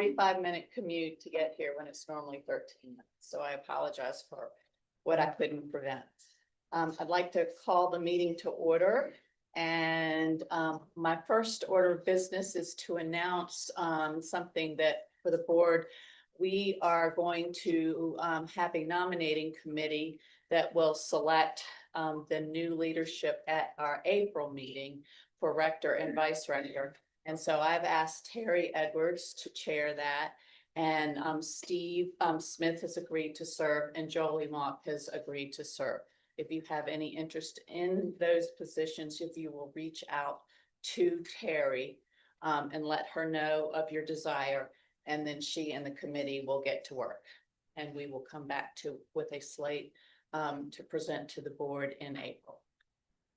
45-minute commute to get here when it's normally 13 minutes. So I apologize for what I couldn't prevent. I'd like to call the meeting to order. And my first order of business is to announce something that for the board, we are going to have a nominating committee that will select the new leadership at our April meeting for rector and vice rector. And so I've asked Terry Edwards to chair that, and Steve Smith has agreed to serve, and Jolie Mock has agreed to serve. If you have any interest in those positions, if you will reach out to Terry and let her know of your desire, and then she and the committee will get to work. And we will come back with a slate to present to the board in April.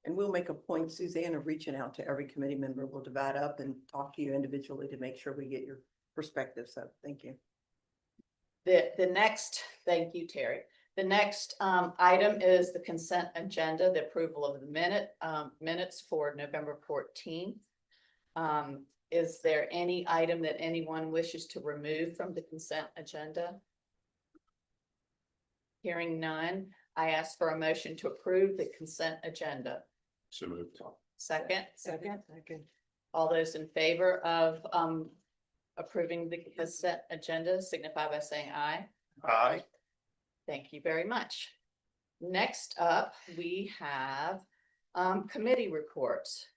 And we'll make a point, Suzanne, of reaching out to every committee member. We'll divide up and talk to you individually to make sure we get your perspective. So thank you. The next, thank you, Terry. The next item is the consent agenda, the approval of the minutes for November 14th. Is there any item that anyone wishes to remove from the consent agenda? Hearing none, I ask for a motion to approve the consent agenda. So moved. Second. All those in favor of approving the consent agenda signify by saying aye. Aye. Thank you very much. Next up, we have committee reports.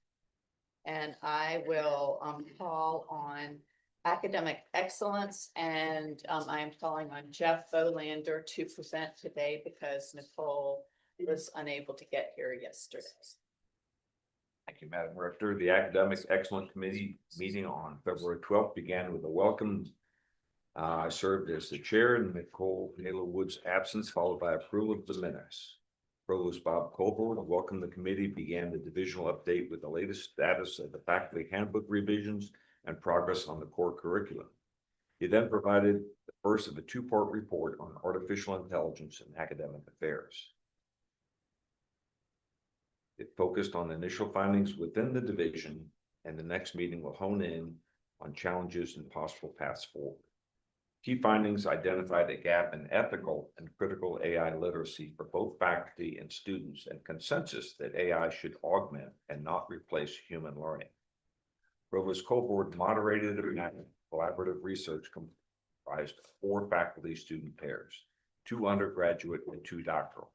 And I will call on academic excellence, and I am calling on Jeff Bolander to present today because Nicole was unable to get here yesterday. Thank you, Madam Rector. The Academic Excellence Committee meeting on February 12th began with a welcome. I served as the chair in Nicole Naylor Wood's absence, followed by approval of the minutes. Provost Bob Colbert welcomed the committee, began the divisional update with the latest status of the faculty handbook revisions and progress on the core curriculum. He then provided the first of a two-part report on artificial intelligence and academic affairs. It focused on initial findings within the division, and the next meeting will hone in on challenges and possible paths forward. Key findings identified a gap in ethical and critical AI literacy for both faculty and students, and consensus that AI should augment and not replace human learning. Provost Colbert moderated a collaborative research comprised of 4 faculty-student pairs, 2 undergraduate and 2 doctoral.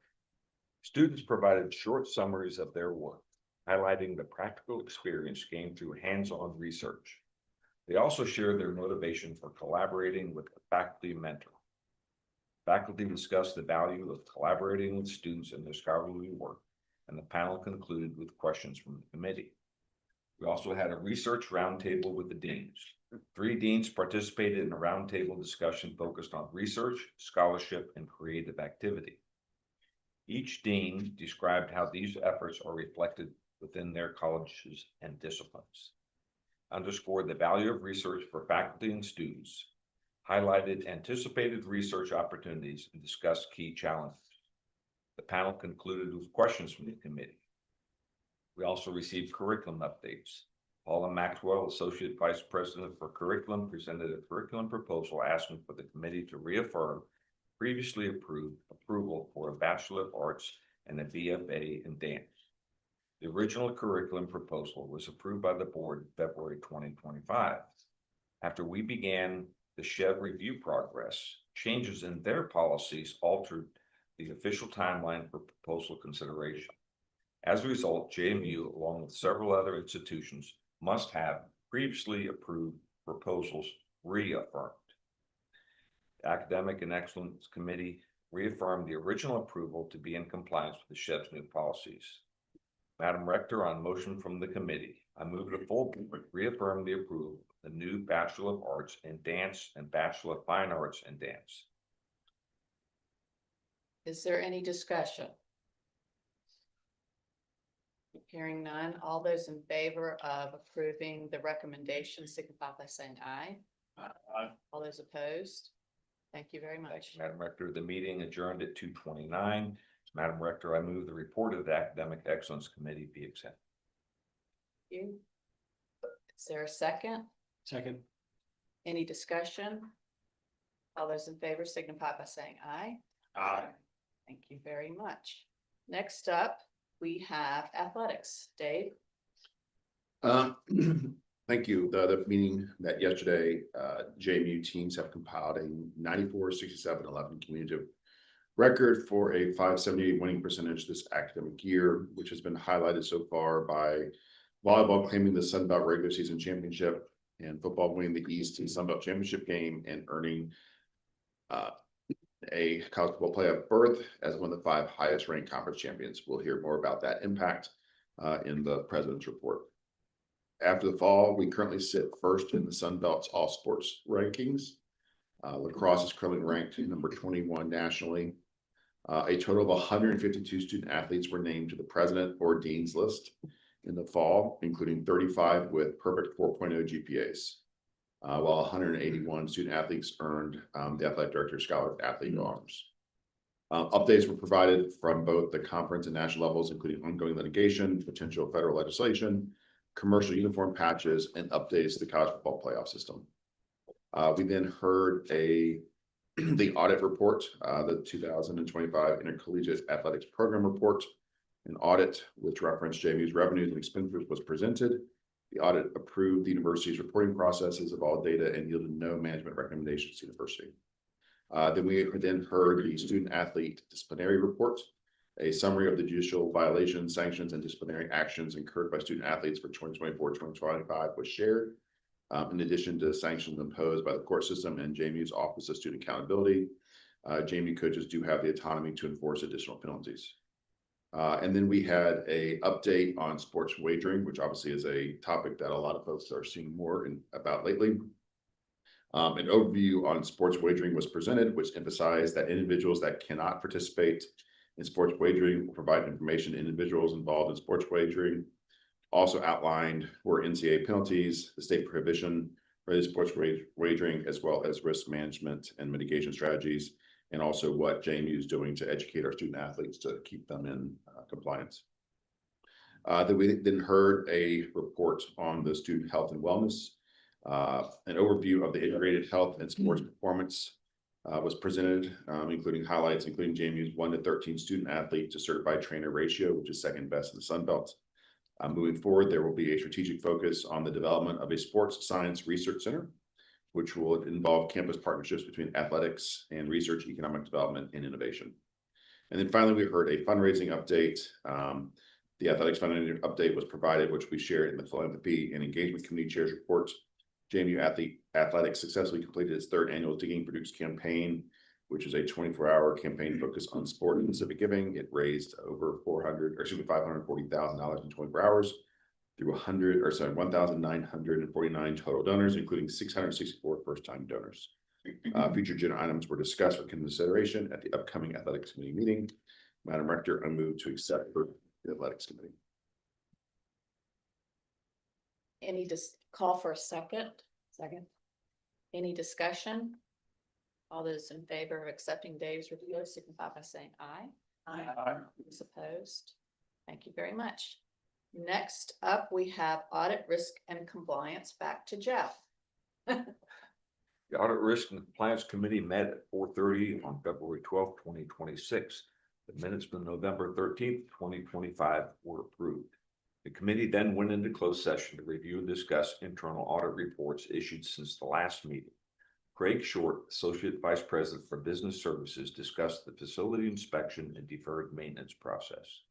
Students provided short summaries of their work, highlighting the practical experience gained through hands-on research. They also shared their motivation for collaborating with a faculty mentor. Faculty discussed the value of collaborating with students in their scholarly work, and the panel concluded with questions from the committee. We also had a research roundtable with the deans. 3 deans participated in a roundtable discussion focused on research, scholarship, and creative activity. Each dean described how these efforts are reflected within their colleges and disciplines, underscored the value of research for faculty and students, highlighted anticipated research opportunities, and discussed key challenges. The panel concluded with questions from the committee. We also received curriculum updates. Paula Maxwell, Associate Vice President for Curriculum, presented a curriculum proposal asking for the committee to reaffirm previously approved approval for a Bachelor of Arts and a BFA in dance. The original curriculum proposal was approved by the board in February 2025. After we began the SHEV review progress, changes in their policies altered the official timeline for proposal consideration. As a result, JMU, along with several other institutions, must have previously approved proposals reaffirmed. The Academic and Excellence Committee reaffirmed the original approval to be in compliance with the SHEV's new policies. Madam Rector, on motion from the committee, I move the full board reaffirm the approval of the new Bachelor of Arts in Dance and Bachelor of Fine Arts in Dance. Is there any discussion? Hearing none, all those in favor of approving the recommendation signify by saying aye. Aye. All those opposed? Thank you very much. Thank you, Madam Rector. The meeting adjourned at 2:29. Madam Rector, I move the report of the Academic Excellence Committee be accepted. Thank you. Is there a second? Second. Any discussion? All those in favor signify by saying aye. Aye. Thank you very much. Next up, we have athletics. Dave? Thank you. The meeting that yesterday, JMU teams have compiled a 94, 67, 11 cumulative record for a 578 winning percentage this academic year, which has been highlighted so far by volleyball claiming the Sun Belt regular season championship and football winning the East and Sun Belt championship game and earning a college football playoff berth as one of the 5 highest ranked conference champions. We'll hear more about that impact in the president's report. After the fall, we currently sit first in the Sun Belt's all sports rankings. Lacrosse is currently ranked number 21 nationally. A total of 152 student athletes were named to the president or dean's list in the fall, including 35 with perfect 4.0 GPAs. While 181 student athletes earned the athletic director scholar athlete honors. Updates were provided from both the conference and national levels, including ongoing litigation, potential federal legislation, commercial uniform patches, and updates to the college football playoff system. We then heard the audit report, the 2025 Intercollegiate Athletics Program Report. An audit which referenced JMU's revenues and expenditures was presented. The audit approved the university's reporting processes of all data and yielded no management recommendations to the university. Then we heard the student athlete disciplinary report. A summary of the judicial violations, sanctions, and disciplinary actions incurred by student athletes for 2024-2025 was shared. In addition to sanctions imposed by the court system and JMU's Office of Student Accountability, JMU coaches do have the autonomy to enforce additional penalties. And then we had a update on sports wagering, which obviously is a topic that a lot of folks are seeing more about lately. An overview on sports wagering was presented, which emphasized that individuals that cannot participate in sports wagering will provide information to individuals involved in sports wagering. Also outlined were NCAA penalties, the state prohibition for the sports wagering, as well as risk management and mitigation strategies, and also what JMU is doing to educate our student athletes to keep them in compliance. We then heard a report on the student health and wellness. An overview of the integrated health and sports performance was presented, including highlights, including JMU's 1 to 13 student athlete to certified trainer ratio, which is second best in the Sun Belt. Moving forward, there will be a strategic focus on the development of a sports science research center, which will involve campus partnerships between athletics and research, economic development, and innovation. And then finally, we heard a fundraising update. The athletics fundraising update was provided, which we shared in the philanthropy and engagement committee chairs report. JMU Athletics successfully completed its 3rd annual Digging Produce campaign, which is a 24-hour campaign focused on sport and civic giving. It raised over $540,000 in 24 hours through 1,949 total donors, including 664 first-time donors. Future agenda items were discussed for consideration at the upcoming athletics committee meeting. Madam Rector, I move to accept the athletics committee. Any call for a second? Second. Any discussion? All those in favor of accepting Dave's report signify by saying aye. Aye. Those opposed? Thank you very much. Next up, we have audit, risk, and compliance. Back to Jeff. The Audit Risk and Compliance Committee met at 4:30 on February 12th, 2026. The minutes from November 13th, 2025 were approved. The committee then went into closed session to review and discuss internal audit reports issued since the last meeting. Craig Short, Associate Vice President for Business Services, discussed the facility inspection and deferred maintenance process.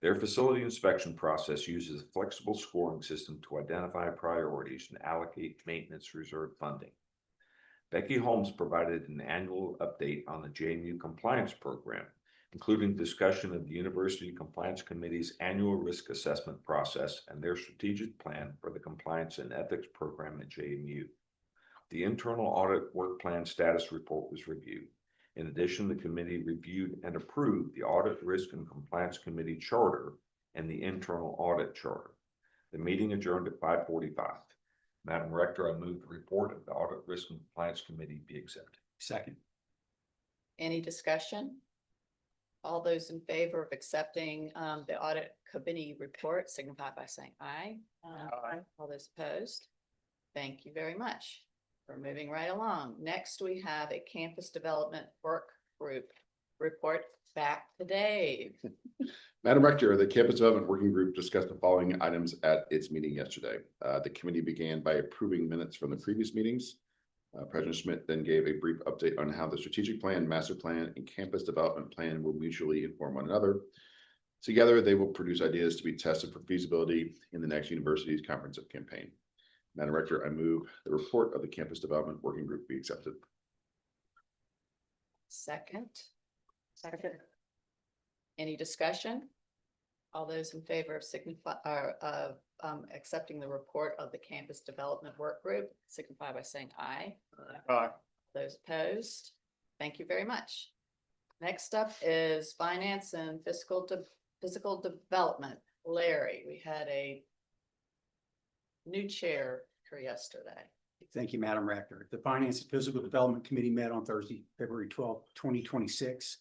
Their facility inspection process uses a flexible scoring system to identify priorities and allocate maintenance reserve funding. Becky Holmes provided an annual update on the JMU compliance program, including discussion of the University Compliance Committee's annual risk assessment process and their strategic plan for the compliance and ethics program at JMU. The internal audit work plan status report was reviewed. In addition, the committee reviewed and approved the Audit Risk and Compliance Committee Charter and the Internal Audit Charter. The meeting adjourned at 5:45. Madam Rector, I move the report of the Audit Risk and Compliance Committee be accepted. Second. Any discussion? All those in favor of accepting the audit committee report signify by saying aye. Aye. All those opposed? Thank you very much. We're moving right along. Next, we have a campus development work group report back to Dave. Madam Rector, the Campus Development Working Group discussed the following items at its meeting yesterday. The committee began by approving minutes from the previous meetings. President Schmidt then gave a brief update on how the strategic plan, master plan, and campus development plan will mutually inform one another. Together, they will produce ideas to be tested for feasibility in the next university's comprehensive campaign. Madam Rector, I move the report of the Campus Development Working Group be accepted. Second. Any discussion? All those in favor of accepting the report of the Campus Development Work Group signify by saying aye. Aye. Those opposed, thank you very much. Next up is Finance and Physical Development. Larry, we had a new chair for yesterday. Thank you, Madam Rector. The Finance and Physical Development Committee met on Thursday, February 12th, 2026.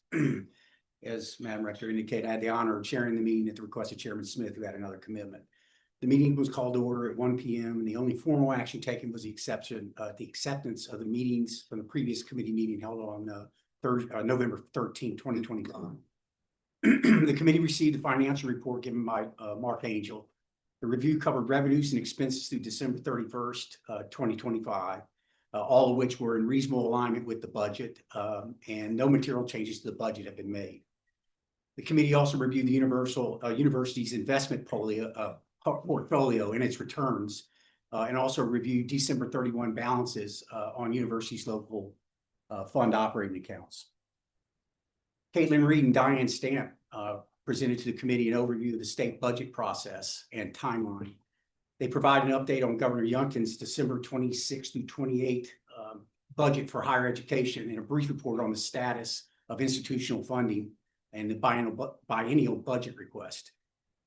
As Madam Rector indicated, I had the honor of chairing the meeting at the request of Chairman Smith, who had another commitment. The meeting was called to order at 1 p.m. and the only formal action taken was the acceptance of the meetings from the previous committee meeting held on November 13, 2025. The committee received the financial report given by Mark Angel. The review covered revenues and expenses through December 31st, 2025, all of which were in reasonable alignment with the budget, and no material changes to the budget have been made. The committee also reviewed the university's investment portfolio and its returns, and also reviewed December 31 balances on university's local fund operating accounts. Caitlin Reed and Diane Stamp presented to the committee an overview of the state budget process and timeline. They provided an update on Governor Youngkin's December 26 through 28 budget for higher education and a brief report on the status of institutional funding and the biennial budget request.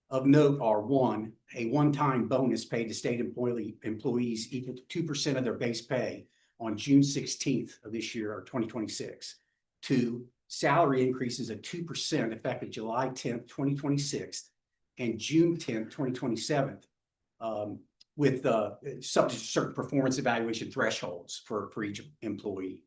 Of note are a one-time bonus paid to state employees equal to 2% of their base pay on June 16th of this year, or 2026. 2, salary increases of 2% effective July 10th, 2026 and June 10th, 2027, with subject to certain performance evaluation thresholds for each employee.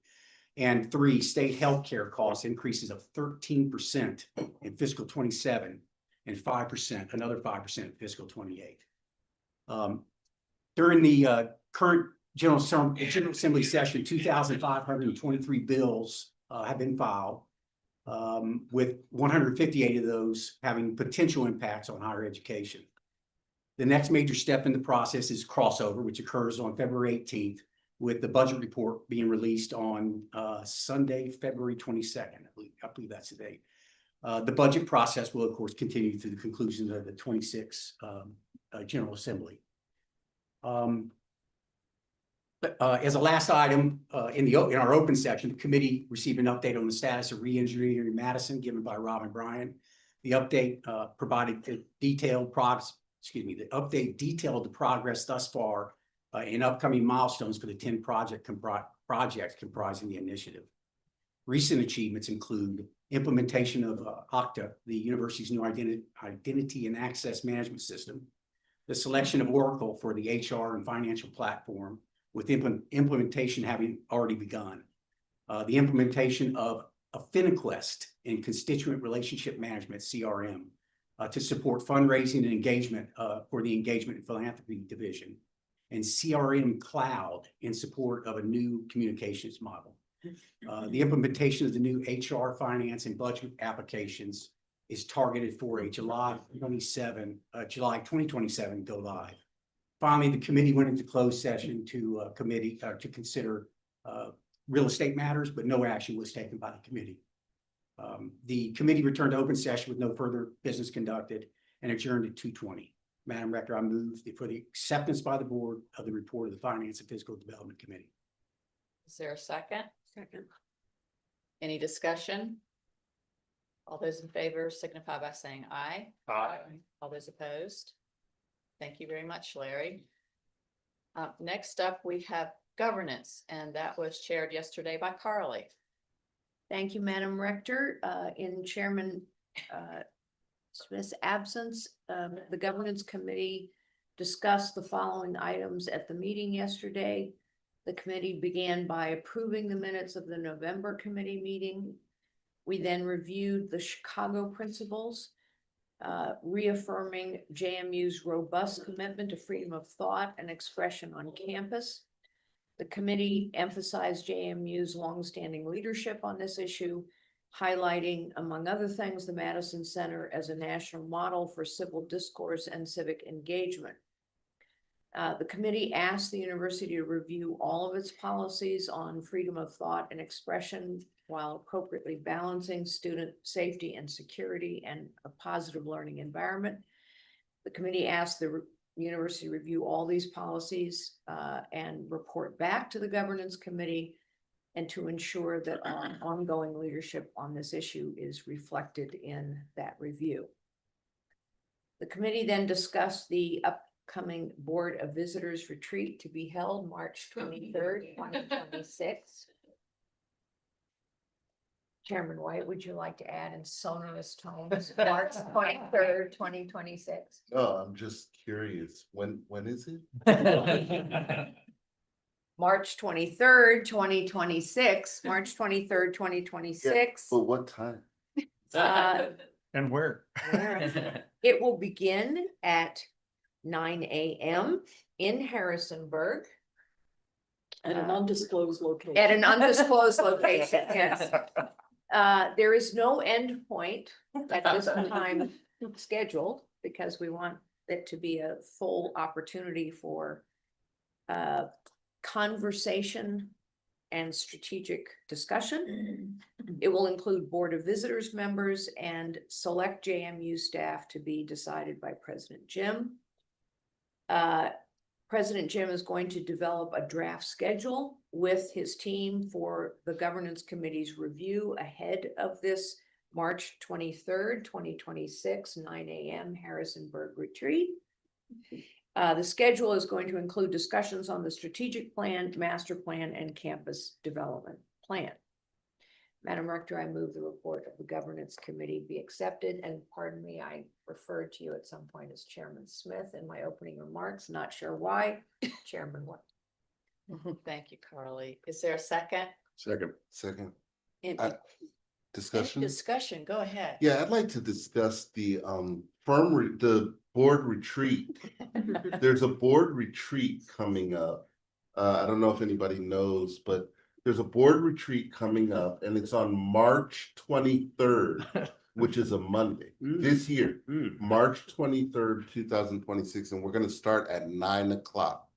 And 3, state healthcare cost increases of 13% in fiscal 27 and 5%, another 5% in fiscal 28. During the current General Assembly session, 2,523 bills have been filed, with 158 of those having potential impacts on higher education. The next major step in the process is crossover, which occurs on February 18th, with the budget report being released on Sunday, February 22nd. I believe that's the date. The budget process will, of course, continue through the conclusion of the 26th General Assembly. As a last item in our open section, the committee received an update on the status of re-engineering in Madison given by Robin Bryan. The update provided detailed the update detailed the progress thus far and upcoming milestones for the 10 projects comprising the initiative. Recent achievements include implementation of Okta, the university's new identity and access management system, the selection of Oracle for the HR and financial platform, with implementation having already begun, the implementation of Affinequest in constituent relationship management, CRM, to support fundraising and engagement for the engagement and philanthropy division, and CRM Cloud in support of a new communications model. The implementation of the new HR, finance, and budget applications is targeted for a July 2027 go live. Finally, the committee went into closed session to consider real estate matters, but no action was taken by the committee. The committee returned to open session with no further business conducted and adjourned at 2:20. Madam Rector, I move for the acceptance by the board of the report of the Finance and Physical Development Committee. Is there a second? Second. Any discussion? All those in favor signify by saying aye. Aye. All those opposed? Thank you very much, Larry. Next up, we have governance, and that was chaired yesterday by Carly. Thank you, Madam Rector. In Chairman Smith's absence, the Governance Committee discussed the following items at the meeting yesterday. The committee began by approving the minutes of the November committee meeting. We then reviewed the Chicago principles, reaffirming JMU's robust commitment to freedom of thought and expression on campus. The committee emphasized JMU's longstanding leadership on this issue, highlighting, among other things, the Madison Center as a national model for civil discourse and civic engagement. The committee asked the university to review all of its policies on freedom of thought and expression while appropriately balancing student safety and security and a positive learning environment. The committee asked the university to review all these policies and report back to the governance committee, and to ensure that our ongoing leadership on this issue is reflected in that review. The committee then discussed the upcoming Board of Visitors retreat to be held March 23rd, 2026. Chairman White, would you like to add in sonorous tones, March 23rd, 2026? No, I'm just curious, when is it? March 23rd, 2026, March 23rd, 2026. But what time? And where? It will begin at 9 a.m. in Harrisonburg. At an undisclosed location. At an undisclosed location, yes. There is no end point at this time scheduled, because we want it to be a full opportunity for conversation and strategic discussion. It will include Board of Visitors members and select JMU staff to be decided by President Jim. President Jim is going to develop a draft schedule with his team for the governance committee's review ahead of this March 23rd, 2026, 9 a.m. Harrisonburg retreat. The schedule is going to include discussions on the strategic plan, master plan, and campus development plan. Madam Rector, I move the report of the governance committee be accepted, and pardon me, I referred to you at some point as Chairman Smith in my opening remarks, not sure why. Chairman White. Thank you, Carly. Is there a second? Second. Second, Any discussion? discussion, go ahead. Yeah, I'd like to discuss the the board retreat. There's a board retreat coming up. I don't know if anybody knows, but there's a board retreat coming up, and it's on March 23rd, which is a Monday this year, March 23rd, 2026, and we're gonna start at 9 o'clock.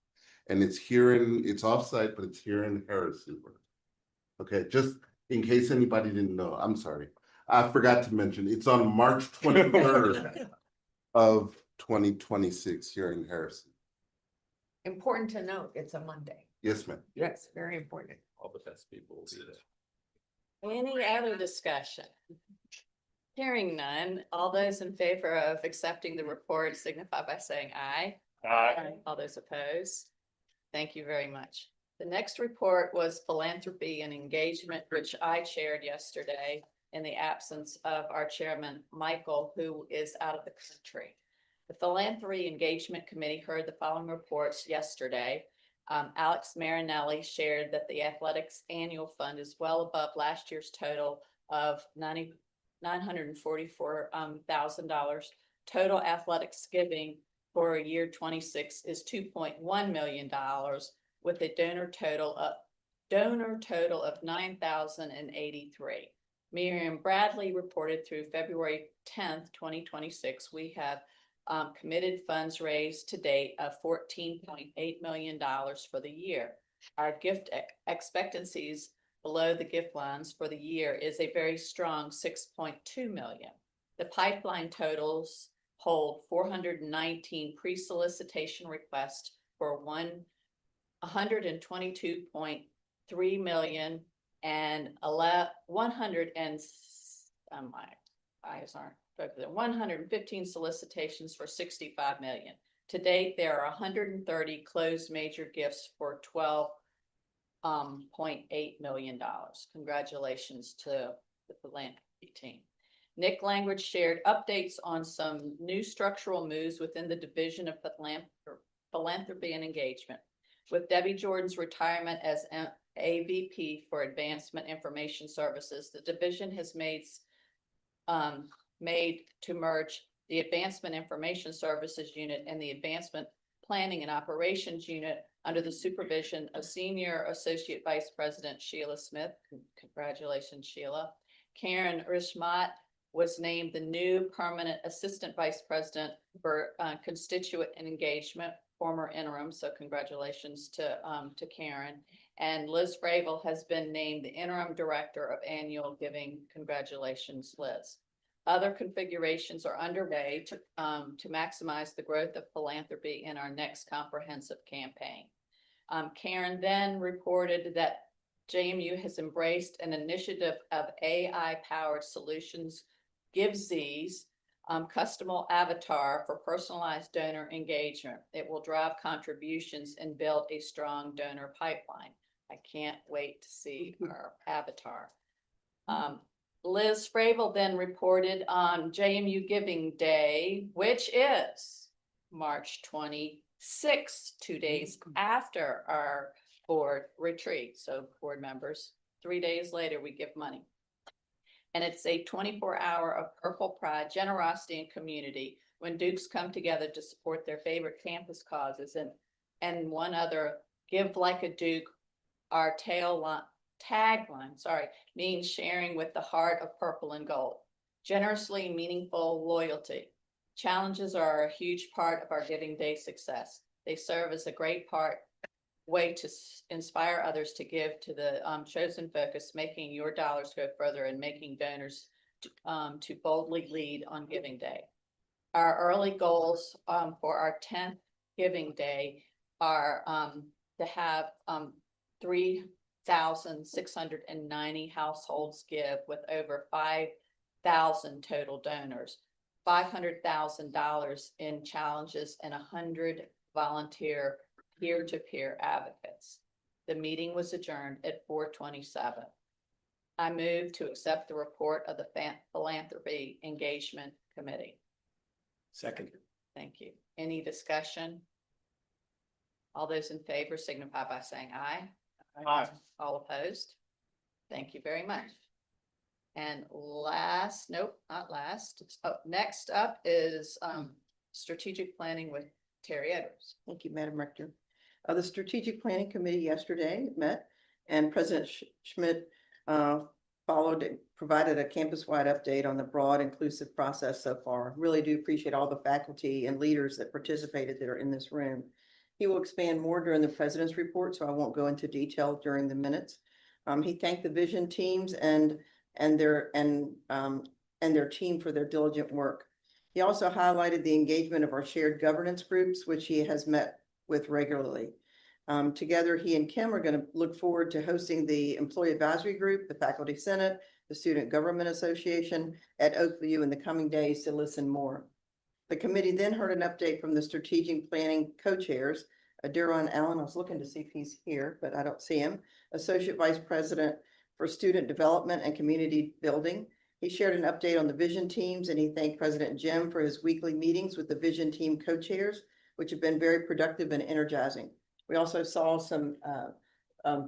And it's offsite, but it's here in Harrisonburg. Okay, just in case anybody didn't know, I'm sorry. I forgot to mention, it's on March 23rd of 2026 here in Harrison. Important to note, it's a Monday. Yes, ma'am. Yes, very important. All the best people will be there. Any other discussion? Hearing none, all those in favor of accepting the report signify by saying aye. Aye. All those opposed? Thank you very much. The next report was philanthropy and engagement, which I chaired yesterday in the absence of our chairman, Michael, who is out of the country. The Philanthropy Engagement Committee heard the following reports yesterday. Alex Marinelli shared that the athletics annual fund is well above last year's total of $944,000. Total athletics giving for year 26 is $2.1 million, with a donor total of 9,083. Miriam Bradley reported through February 10th, 2026, we have committed funds raised to date of $14.8 million for the year. Our gift expectancies below the gift lines for the year is a very strong 6.2 million. The pipeline totals hold 419 pre-solicitation requests for 122.3 million and 115 solicitations for 65 million. To date, there are 130 closed major gifts for $12.8 million. Congratulations to the philanthropy team. Nick Language shared updates on some new structural moves within the Division of Philanthropy and Engagement. With Debbie Jordan's retirement as AVP for Advancement Information Services, the division has made to merge the Advancement Information Services Unit and the Advancement Planning and Operations Unit under the supervision of Senior Associate Vice President Sheila Smith. Congratulations, Sheila. Karen Rishmat was named the new permanent Assistant Vice President for Constituent Engagement, former interim, so congratulations to Karen. And Liz Fravel has been named the Interim Director of Annual Giving. Congratulations, Liz. Other configurations are underway to maximize the growth of philanthropy in our next comprehensive campaign. Karen then reported that JMU has embraced an initiative of AI-powered solutions, GiveZ's customizable avatar for personalized donor engagement. It will drive contributions and build a strong donor pipeline. I can't wait to see our avatar. Liz Fravel then reported on JMU Giving Day, which is March 26th, 2 days after our board retreat. So board members, 3 days later, we give money. And it's a 24-hour of Purple Pride, generosity, and community when Dukes come together to support their favorite campus causes. And one other, give like a Duke, our tagline, means sharing with the heart of purple and gold. Generously meaningful loyalty. Challenges are a huge part of our Giving Day success. They serve as a great way to inspire others to give to the chosen focus, making your dollars go further and making donors to boldly lead on Giving Day. Our early goals for our 10th Giving Day are to have 3,690 households give, with over 5,000 total donors, $500,000 in challenges, and 100 volunteer peer-to-peer advocates. The meeting was adjourned at 4:27. I move to accept the report of the Philanthropy Engagement Committee. Second. Thank you. Any discussion? All those in favor signify by saying aye. Aye. All opposed? Thank you very much. And last, nope, not last. Next up is strategic planning with Terry Edwards. Thank you, Madam Rector. The Strategic Planning Committee yesterday met, and President Schmidt provided a campus-wide update on the broad inclusive process so far. Really do appreciate all the faculty and leaders that participated that are in this room. He will expand more during the president's report, so I won't go into detail during the minutes. He thanked the vision teams and their team for their diligent work. He also highlighted the engagement of our shared governance groups, which he has met with regularly. Together, he and Kim are going to look forward to hosting the Employee Advisory Group, the Faculty Senate, the Student Government Association at Oakview in the coming days to listen more. The committee then heard an update from the strategic planning co-chairs, Duron Allen. I was looking to see if he's here, but I don't see him. Associate Vice President for Student Development and Community Building. He shared an update on the vision teams, and he thanked President Jim for his weekly meetings with the vision team co-chairs, which have been very productive and energizing. We also saw some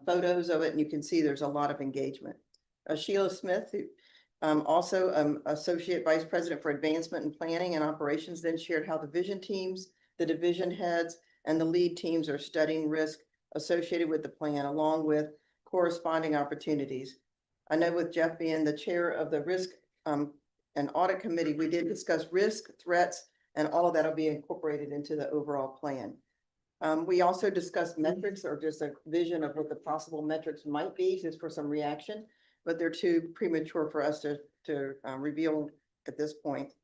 photos of it, and you can see there's a lot of engagement. Sheila Smith, who also Associate Vice President for Advancement and Planning and Operations, then shared how the vision teams, the division heads, and the lead teams are studying risk associated with the plan, along with corresponding opportunities. I know with Jeff being the chair of the Risk and Audit Committee, we did discuss risk, threats, and all of that will be incorporated into the overall plan. We also discussed metrics, or just a vision of what the possible metrics might be, just for some reaction, but they're too premature for us to reveal at this point.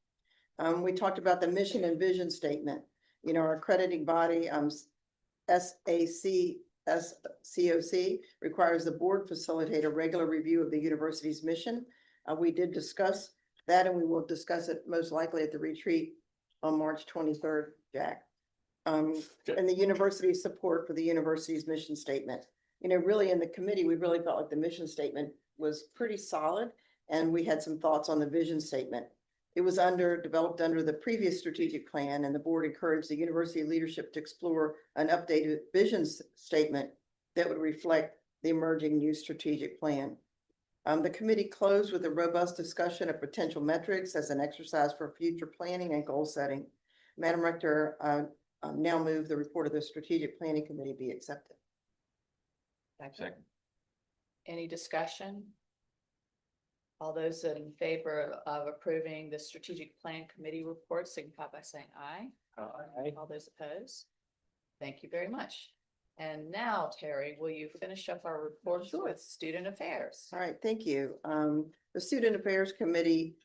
We talked about the mission and vision statement. You know, our accrediting body, SACSCOC, requires the board facilitate a regular review of the university's mission. We did discuss that, and we will discuss it most likely at the retreat on March 23rd, Jack. And the university's support for the university's mission statement. You know, really in the committee, we really felt like the mission statement was pretty solid, and we had some thoughts on the vision statement. It was developed under the previous strategic plan, and the board encouraged the university leadership to explore an updated vision statement that would reflect the emerging new strategic plan. The committee closed with a robust discussion of potential metrics as an exercise for future planning and goal setting. Madam Rector, now move the report of the strategic planning committee be accepted. Second. Any discussion? All those in favor of approving the strategic plan committee report signify by saying aye. Aye. All those opposed? Thank you very much. And now, Terry, will you finish up our reports Sure. with student affairs? All right, thank you. The Student Affairs Committee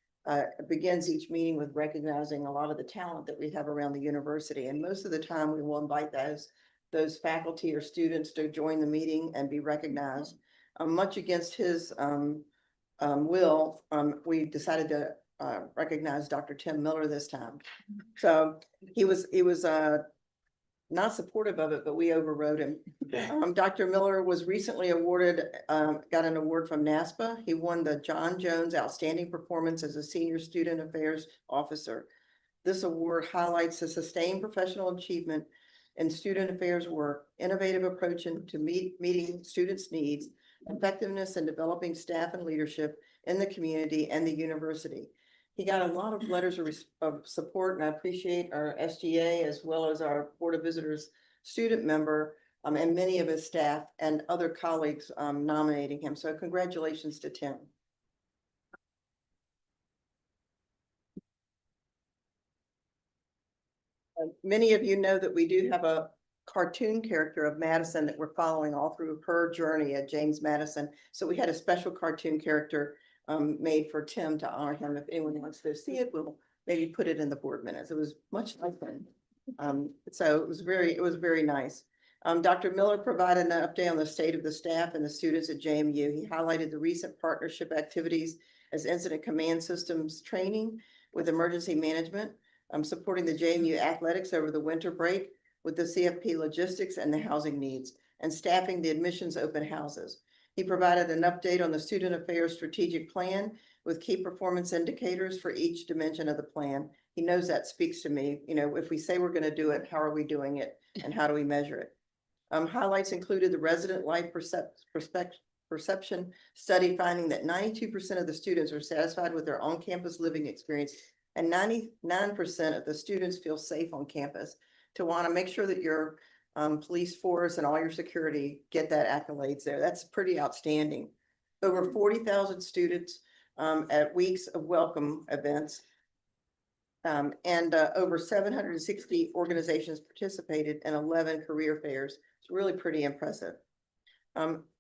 begins each meeting with recognizing a lot of the talent that we have around the university. And most of the time, we will invite those faculty or students to join the meeting and be recognized. Much against his will, we decided to recognize Dr. Tim Miller this time. So he was not supportive of it, but we overrode him. Dr. Miller was recently awarded, got an award from NASPA. He won the John Jones Outstanding Performance as a Senior Student Affairs Officer. This award highlights the sustained professional achievement in student affairs work, innovative approach to meeting students' needs, effectiveness in developing staff and leadership in the community and the university. He got a lot of letters of support, and I appreciate our SGA as well as our Board of Visitors student member and many of his staff and other colleagues nominating him. So congratulations to Tim. Many of you know that we do have a cartoon character of Madison that we're following all through her journey at James Madison. So we had a special cartoon character made for Tim to honor him. If anyone wants to see it, we'll maybe put it in the board minutes. It was much like that. So it was very nice. Dr. Miller provided an update on the state of the staff and the students at JMU. He highlighted the recent partnership activities as incident command systems training with emergency management, supporting the JMU athletics over the winter break with the CFP logistics and the housing needs, and staffing the admissions open houses. He provided an update on the student affairs strategic plan with key performance indicators for each dimension of the plan. He knows that speaks to me. You know, if we say we're going to do it, how are we doing it and how do we measure it? Highlights included the resident life perception study finding that 92% of the students are satisfied with their on-campus living experience and 99% of the students feel safe on campus. To want to make sure that your police force and all your security get that accolades there. That's pretty outstanding. Over 40,000 students at weeks of welcome events. And over 760 organizations participated in 11 career fairs. It's really pretty impressive.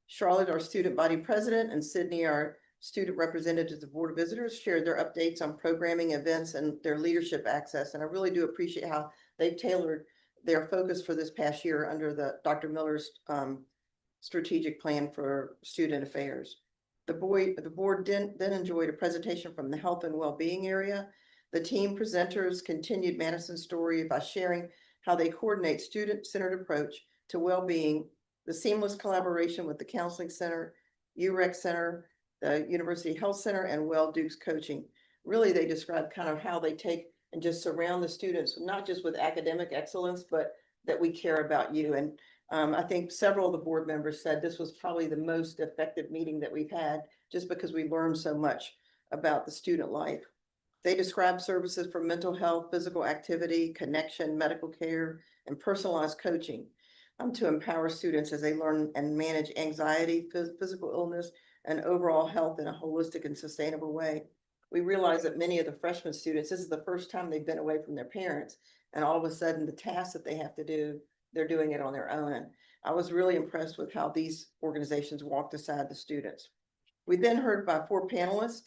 Charlotte, our student body president, and Sydney, our student representative to the Board of Visitors, shared their updates on programming events and their leadership access. And I really do appreciate how they've tailored their focus for this past year under the Dr. Miller's strategic plan for student affairs. The board then enjoyed a presentation from the health and well-being area. The team presenters continued Madison's story by sharing how they coordinate student-centered approach to well-being, the seamless collaboration with the Counseling Center, UREC Center, the University Health Center, and Well Dukes Coaching. Really, they describe kind of how they take and just surround the students, not just with academic excellence, but that we care about you. And I think several of the board members said this was probably the most effective meeting that we've had, just because we learned so much about the student life. They describe services for mental health, physical activity, connection, medical care, and personalized coaching to empower students as they learn and manage anxiety, physical illness, and overall health in a holistic and sustainable way. We realize that many of the freshman students, this is the first time they've been away from their parents, and all of a sudden the tasks that they have to do, they're doing it on their own. And I was really impressed with how these organizations walked aside the students. We then heard by 4 panelists.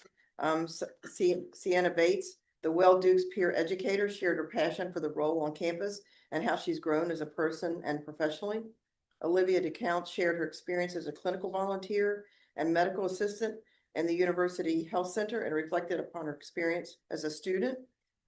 Sienna Bates, the Well Dukes peer educator, shared her passion for the role on campus and how she's grown as a person and professionally. Olivia DeCount shared her experience as a clinical volunteer and medical assistant in the University Health Center and reflected upon her experience as a student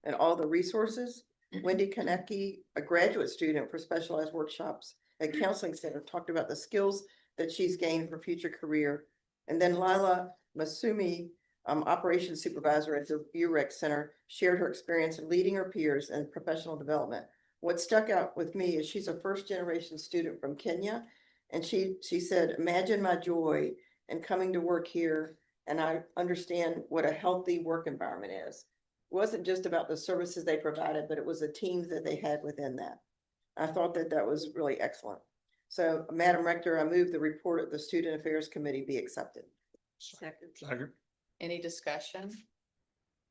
and all the resources. Wendy Konecki, a graduate student for specialized workshops at Counseling Center, talked about the skills that she's gained for future career. And then Lila Masumi, operations supervisor at the UREC Center, shared her experience in leading her peers in professional development. What stuck out with me is she's a first-generation student from Kenya. And she said, imagine my joy in coming to work here, and I understand what a healthy work environment is. It wasn't just about the services they provided, but it was the teams that they had within that. I thought that that was really excellent. So, Madam Rector, I move the report of the Student Affairs Committee be accepted. Second. Any discussion?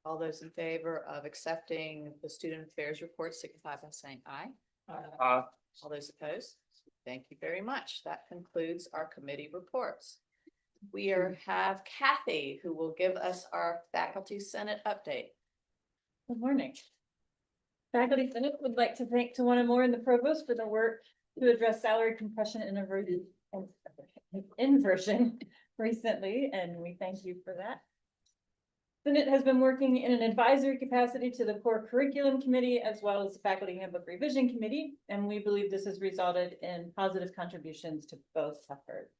All those in favor of accepting the student affairs report signify by saying aye. All those opposed? Thank you very much. That concludes our committee reports. We have Kathy, who will give us our Faculty Senate update. Good morning. Faculty Senate would like to thank Tawana Moore and the Provost for the work to address salary compression and inversion recently, and we thank you for that. Senate has been working in an advisory capacity to the core curriculum committee as well as the faculty handbook revision committee, and we believe this has resulted in positive contributions to both efforts.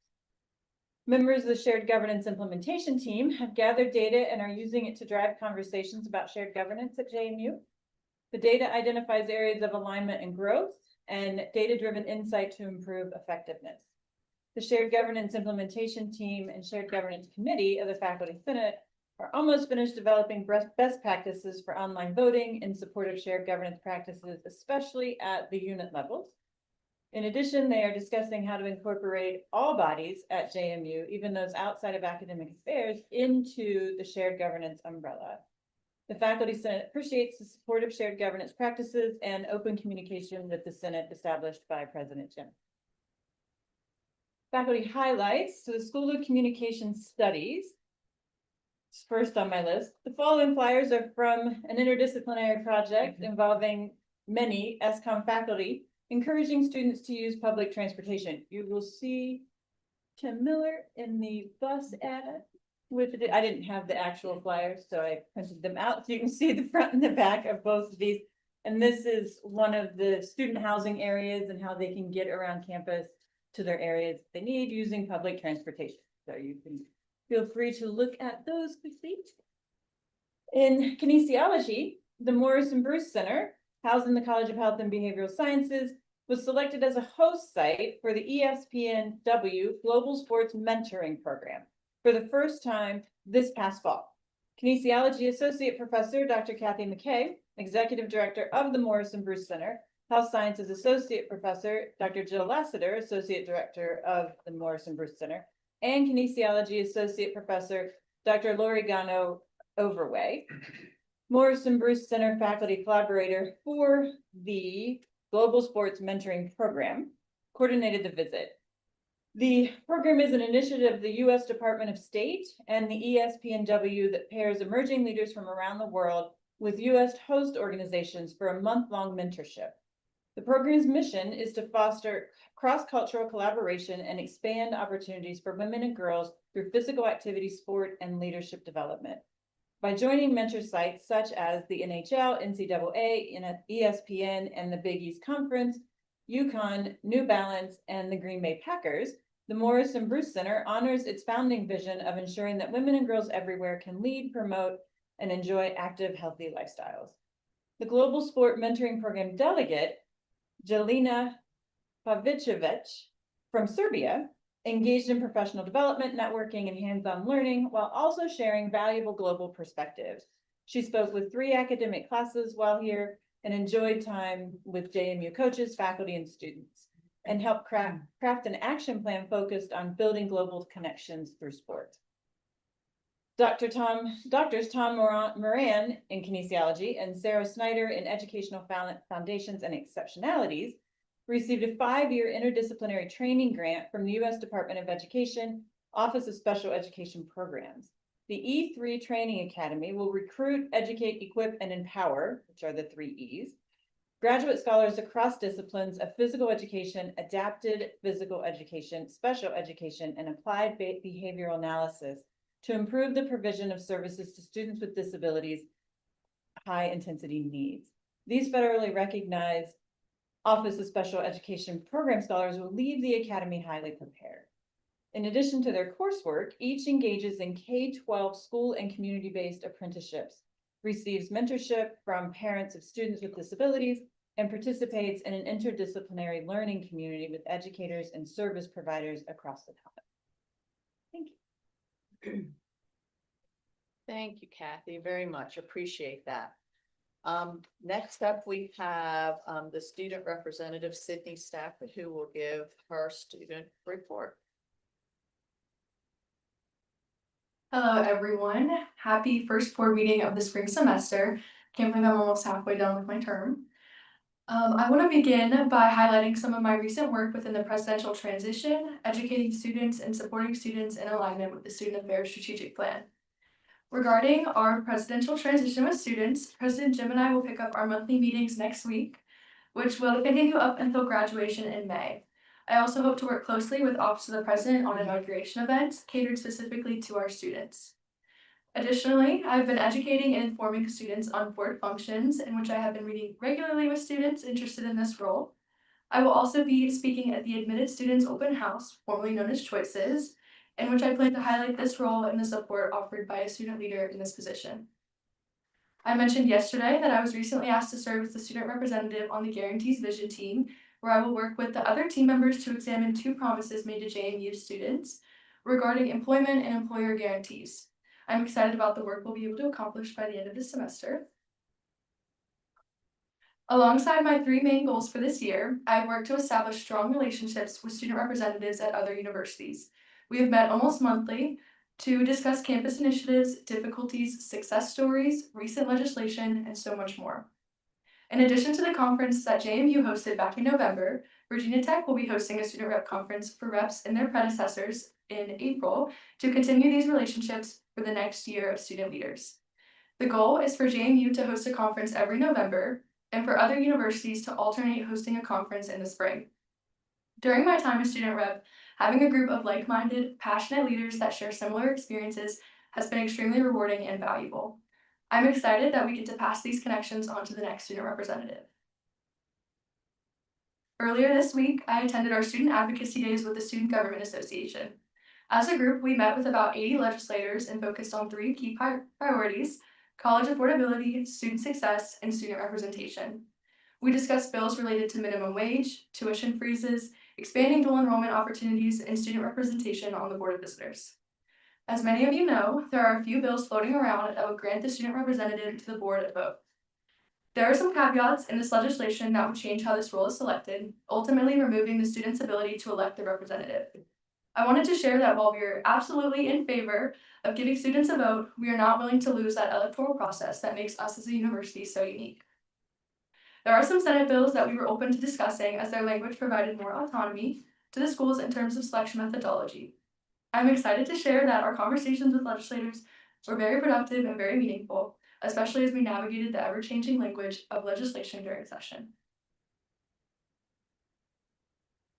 Members of the shared governance implementation team have gathered data and are using it to drive conversations about shared governance at JMU. The data identifies areas of alignment and growth and data-driven insight to improve effectiveness. The shared governance implementation team and shared governance committee of the Faculty Senate are almost finished developing best practices for online voting in support of shared governance practices, especially at the unit levels. In addition, they are discussing how to incorporate all bodies at JMU, even those outside of academic affairs, into the shared governance umbrella. The Faculty Senate appreciates the support of shared governance practices and open communication with the Senate established by President Jim. Faculty highlights, so the School of Communication Studies, first on my list. The following flyers are from an interdisciplinary project involving many SCOM faculty, encouraging students to use public transportation. You will see Tim Miller in the bus ad with it. I didn't have the actual flyers, so I printed them out so you can see the front and the back of both of these. And this is one of the student housing areas and how they can get around campus to their areas they need using public transportation. So you can feel free to look at those quickly. In kinesiology, the Morris and Bruce Center, housed in the College of Health and Behavioral Sciences, was selected as a host site for the ESPNW Global Sports Mentoring Program for the first time this past fall. Kinesiology Associate Professor Dr. Kathy McKay, Executive Director of the Morris and Bruce Center, Health Sciences Associate Professor Dr. Jill Lassiter, Associate Director of the Morris and Bruce Center, and Kinesiology Associate Professor Dr. Lori Gano Overway, Morris and Bruce Center faculty collaborator for the Global Sports Mentoring Program, coordinated the visit. The program is an initiative of the U.S. Department of State and the ESPNW that pairs emerging leaders from around the world with U.S. host organizations for a month-long mentorship. The program's mission is to foster cross-cultural collaboration and expand opportunities for women and girls through physical activity, sport, and leadership development. By joining mentor sites such as the NHL, NCAA, ESPN, and the Big East Conference, UConn, New Balance, and the Green Bay Packers, the Morris and Bruce Center honors its founding vision of ensuring that women and girls everywhere can lead, promote, and enjoy active, healthy lifestyles. The Global Sport Mentoring Program delegate, Jelena Pavicevic from Serbia, engaged in professional development, networking, and hands-on learning, while also sharing valuable global perspectives. She spoke with 3 academic classes while here and enjoyed time with JMU coaches, faculty, and students, and helped craft an action plan focused on building global connections through sport. Doctors Tom Moran in kinesiology and Sarah Snyder in educational foundations and exceptionalities received a 5-year interdisciplinary training grant from the U.S. Department of Education, Office of Special Education Programs. The E3 Training Academy will recruit, educate, equip, and empower, which are the 3 E's, graduate scholars across disciplines of physical education, adapted physical education, special education, and applied behavioral analysis to improve the provision of services to students with disabilities, high-intensity needs. These federally recognized Office of Special Education Program scholars will leave the academy highly prepared. In addition to their coursework, each engages in K-12 school and community-based apprenticeships, receives mentorship from parents of students with disabilities, and participates in an interdisciplinary learning community with educators and service providers across the town. Thank you. Thank you, Kathy, very much. Appreciate that. Next up, we have, the student representative, Sydney Stafford, who will give her student report. Hello, everyone. Happy first board meeting of the spring semester. Can't believe I'm almost halfway done with my term. I want to begin by highlighting some of my recent work within the presidential transition, educating students and supporting students in alignment with the Student Affairs Strategic Plan. Regarding our presidential transition with students, President Jim and I will pick up our monthly meetings next week, which will continue up until graduation in May. I also hope to work closely with Office of the President on inauguration events catered specifically to our students. Additionally, I've been educating and informing students on board functions in which I have been meeting regularly with students interested in this role. I will also be speaking at the Admitted Students Open House, formerly known as Choices, in which I plan to highlight this role and the support offered by a student leader in this position. I mentioned yesterday that I was recently asked to serve as the student representative on the Guarantees Vision team, where I will work with the other team members to examine 2 promises made to JMU students regarding employment and employer guarantees. I'm excited about the work we'll be able to accomplish by the end of this semester. Alongside my 3 main goals for this year, I've worked to establish strong relationships with student representatives at other universities. We have met almost monthly to discuss campus initiatives, difficulties, success stories, recent legislation, and so much more. In addition to the conference that JMU hosted back in November, Virginia Tech will be hosting a student rep conference for reps and their predecessors in April to continue these relationships for the next year of student leaders. The goal is for JMU to host a conference every November and for other universities to alternate hosting a conference in the spring. During my time as student rep, having a group of like-minded, passionate leaders that share similar experiences has been extremely rewarding and valuable. I'm excited that we get to pass these connections on to the next student representative. Earlier this week, I attended our student advocacy days with the Student Government Association. As a group, we met with about 80 legislators and focused on 3 key priorities: college affordability, student success, and student representation. We discussed bills related to minimum wage, tuition freezes, expanding dual enrollment opportunities, and student representation on the Board of Visitors. As many of you know, there are a few bills floating around that would grant the student representative to the board a vote. There are some caveats in this legislation that would change how this role is selected, ultimately removing the student's ability to elect the representative. I wanted to share that while we are absolutely in favor of giving students a vote, we are not willing to lose that electoral process that makes us as a university so unique. There are some Senate bills that we were open to discussing as their language provided more autonomy to the schools in terms of selection methodology. I'm excited to share that our conversations with legislators were very productive and very meaningful, especially as we navigated the ever-changing language of legislation during session.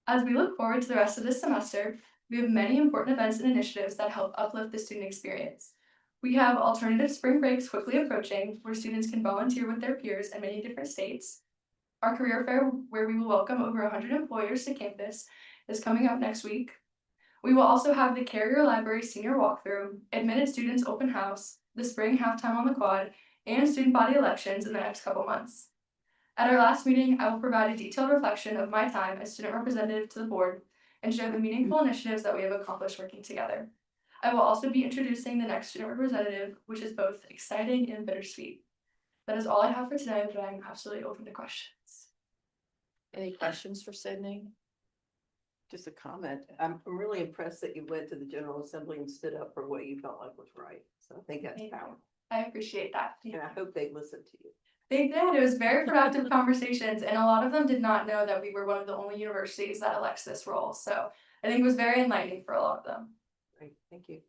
As we look forward to the rest of this semester, we have many important events and initiatives that help uplift the student experience. We have alternative spring breaks quickly approaching, where students can volunteer with their peers in many different states. Our career fair, where we will welcome over 100 employers to campus, is coming up next week. We will also have the Carrier Library Senior Walkthrough, Admitted Students Open House, the Spring Halftime on the Quad, and student body elections in the next couple months. At our last meeting, I will provide a detailed reflection of my time as student representative to the board and share the meaningful initiatives that we have accomplished working together. I will also be introducing the next student representative, which is both exciting and bittersweet. That is all I have for today, but I'm absolutely open to questions. Any questions for Sydney? Just a comment. I'm really impressed that you went to the General Assembly and stood up for what you felt like was right. So I think that's Thank you. powerful. I appreciate that. And I hope they listened to you. They did. It was very productive conversations, and a lot of them did not know that we were one of the only universities that elects this role. So I think it was very enlightening for a lot of them. Great, thank you.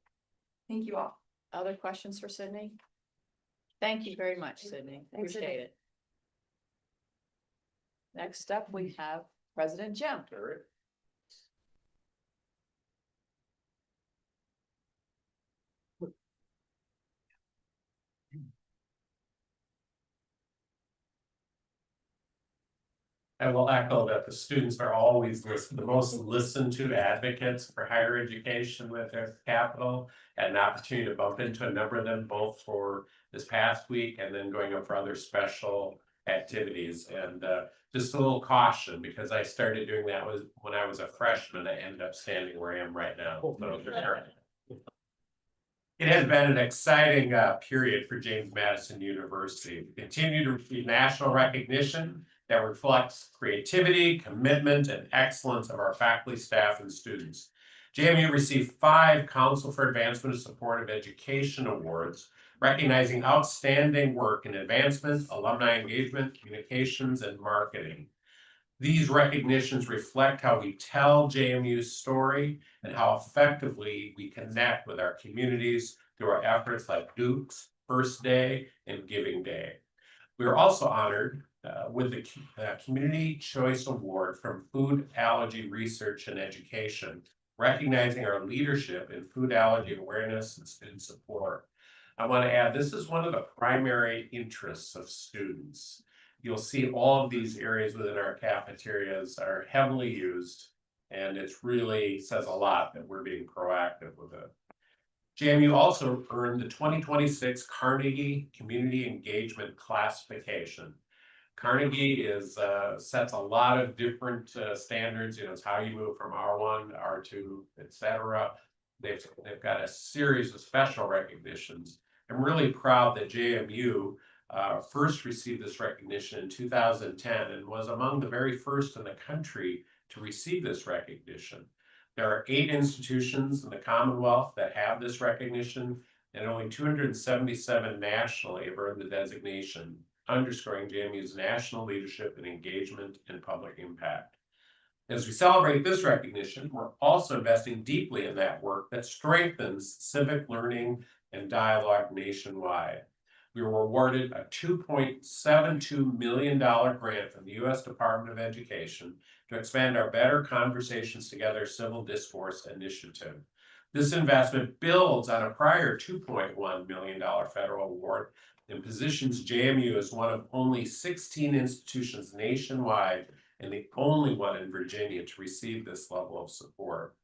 Thank you all. Other questions for Sydney? Thank you very much, Sydney. Thanks, Sydney. Appreciate it. Next up, we have President Jim. I will echo that the students are always the most listened to advocates for higher education with their capital. Had an opportunity to bump into a number of them both for this past week and then going up for other special activities. And just a little caution, because I started doing that when I was a freshman. I ended up standing where I am right now. It has been an exciting period for James Madison University. We continue to receive national recognition that reflects creativity, commitment, and excellence of our faculty, staff, and students. JMU received 5 Council for Advancement of Supportive Education awards, recognizing outstanding work in advancement, alumni engagement, communications, and marketing. These recognitions reflect how we tell JMU's story and how effectively we connect with our communities through our efforts like Duke's First Day and Giving Day. We are also honored with the Community Choice Award from Food Allergy Research and Education, recognizing our leadership in food allergy awareness and student support. I want to add, this is one of the primary interests of students. You'll see all of these areas within our cafeterias are heavily used, and it really says a lot that we're being proactive with it. JMU also earned the 2026 Carnegie Community Engagement Classification. Carnegie sets a lot of different standards. You know, it's how you move from R1 to R2, etc. They've got a series of special recognitions. I'm really proud that JMU first received this recognition in 2010 and was among the very first in the country to receive this recognition. There are 8 institutions in the Commonwealth that have this recognition, and only 277 nationally have earned the designation, underscoring JMU's national leadership and engagement and public impact. As we celebrate this recognition, we're also investing deeply in that work that strengthens civic learning and dialogue nationwide. We were awarded a $2.72 million grant from the U.S. Department of Education to expand our Better Conversations Together Civil Discourse Initiative. This investment builds on a prior $2.1 million federal award and positions JMU as one of only 16 institutions nationwide and the only one in Virginia to receive this level of support.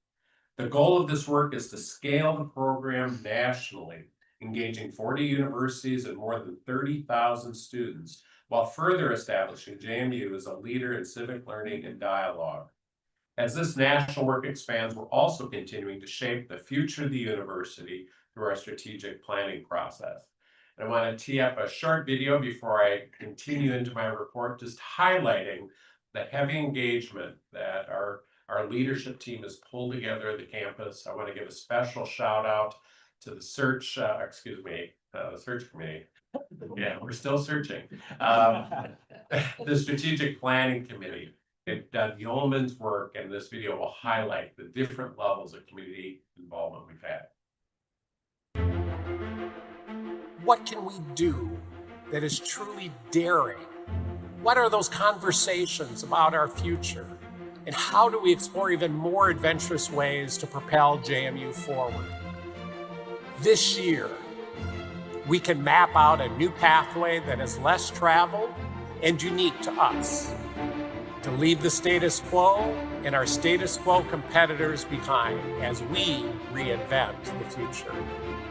The goal of this work is to scale the program nationally, engaging 40 universities and more than 30,000 students, while further establishing JMU as a leader in civic learning and dialogue. As this national work expands, we're also continuing to shape the future of the university through our strategic planning process. And I want to tee up a short video before I continue into my report, just highlighting the heavy engagement that our leadership team has pulled together at the campus. I want to give a special shout out to the search committee. Yeah, we're still searching. The strategic planning committee. They've done yeoman's work, and this video will highlight the different levels of community involvement we've had. What can we do that is truly daring? What are those conversations about our future? And how do we explore even more adventurous ways to propel JMU forward? This year, we can map out a new pathway that is less traveled and unique to us, to leave the status quo and our status quo competitors behind as we reinvent the future.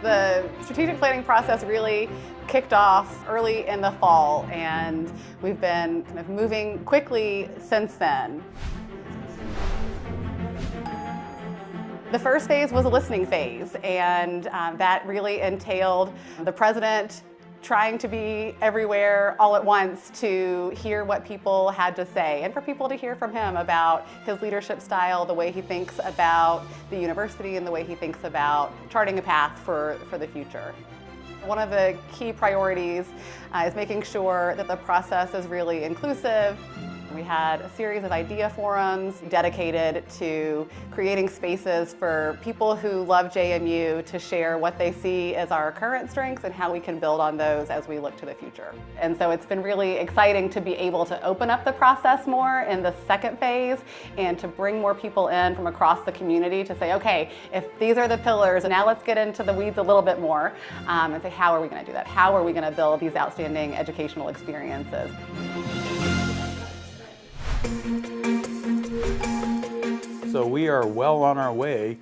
The strategic planning process really kicked off early in the fall, and we've been kind of moving quickly since then. The first phase was a listening phase, and that really entailed the president trying to be everywhere all at once to hear what people had to say, and for people to hear from him about his leadership style, the way he thinks about the university, and the way he thinks about charting a path for the future. One of the key priorities is making sure that the process is really inclusive. We had a series of idea forums dedicated to creating spaces for people who love JMU to share what they see as our current strengths and how we can build on those as we look to the future. And so it's been really exciting to be able to open up the process more in the second phase and to bring more people in from across the community to say, okay, if these are the pillars, now let's get into the weeds a little bit more and say, how are we going to do that? How are we going to build these outstanding educational experiences? So we are well on our way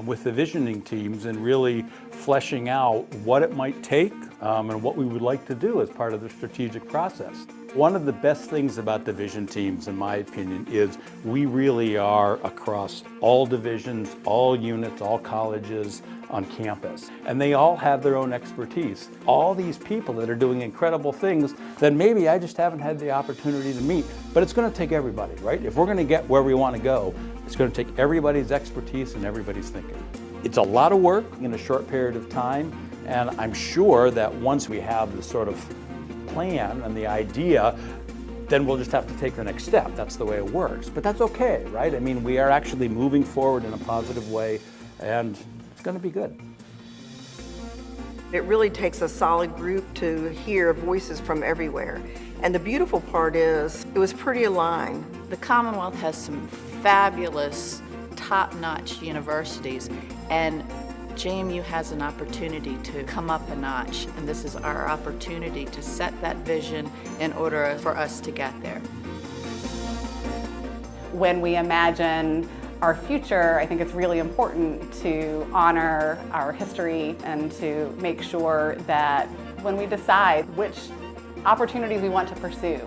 with the visioning teams and really fleshing out what it might take and what we would like to do as part of the strategic process. One of the best things about division teams, in my opinion, is we really are across all divisions, all units, all colleges on campus. And they all have their own expertise. All these people that are doing incredible things that maybe I just haven't had the opportunity to meet. But it's going to take everybody, right? If we're going to get where we want to go, it's going to take everybody's expertise and everybody's thinking. It's a lot of work in a short period of time. And I'm sure that once we have the sort of plan and the idea, then we'll just have to take the next step. That's the way it works. But that's okay, right? I mean, we are actually moving forward in a positive way, and it's going to be good. It really takes a solid group to hear voices from everywhere. And the beautiful part is, it was pretty aligned. The Commonwealth has some fabulous, top-notch universities, and JMU has an opportunity to come up a notch, and this is our opportunity to set that vision in order for us to get there. When we imagine our future, I think it's really important to honor our history and to make sure that when we decide which opportunities we want to pursue,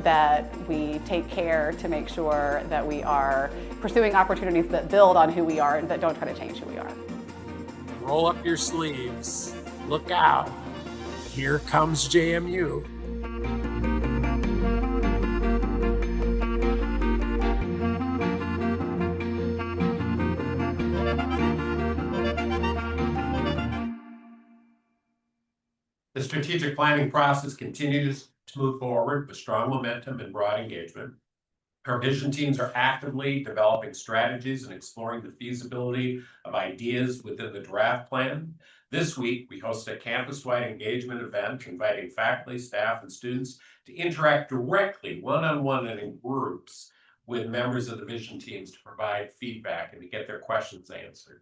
that we take care to make sure that we are pursuing opportunities that build on who we are and that don't try to change who we are. Roll up your sleeves. Look out. Here comes JMU. The strategic planning process continues to move forward with strong momentum and broad engagement. Our vision teams are actively developing strategies and exploring the feasibility of ideas within the draft plan. This week, we hosted a campus-wide engagement event inviting faculty, staff, and students to interact directly, one-on-one and in groups with members of the vision teams to provide feedback and to get their questions answered.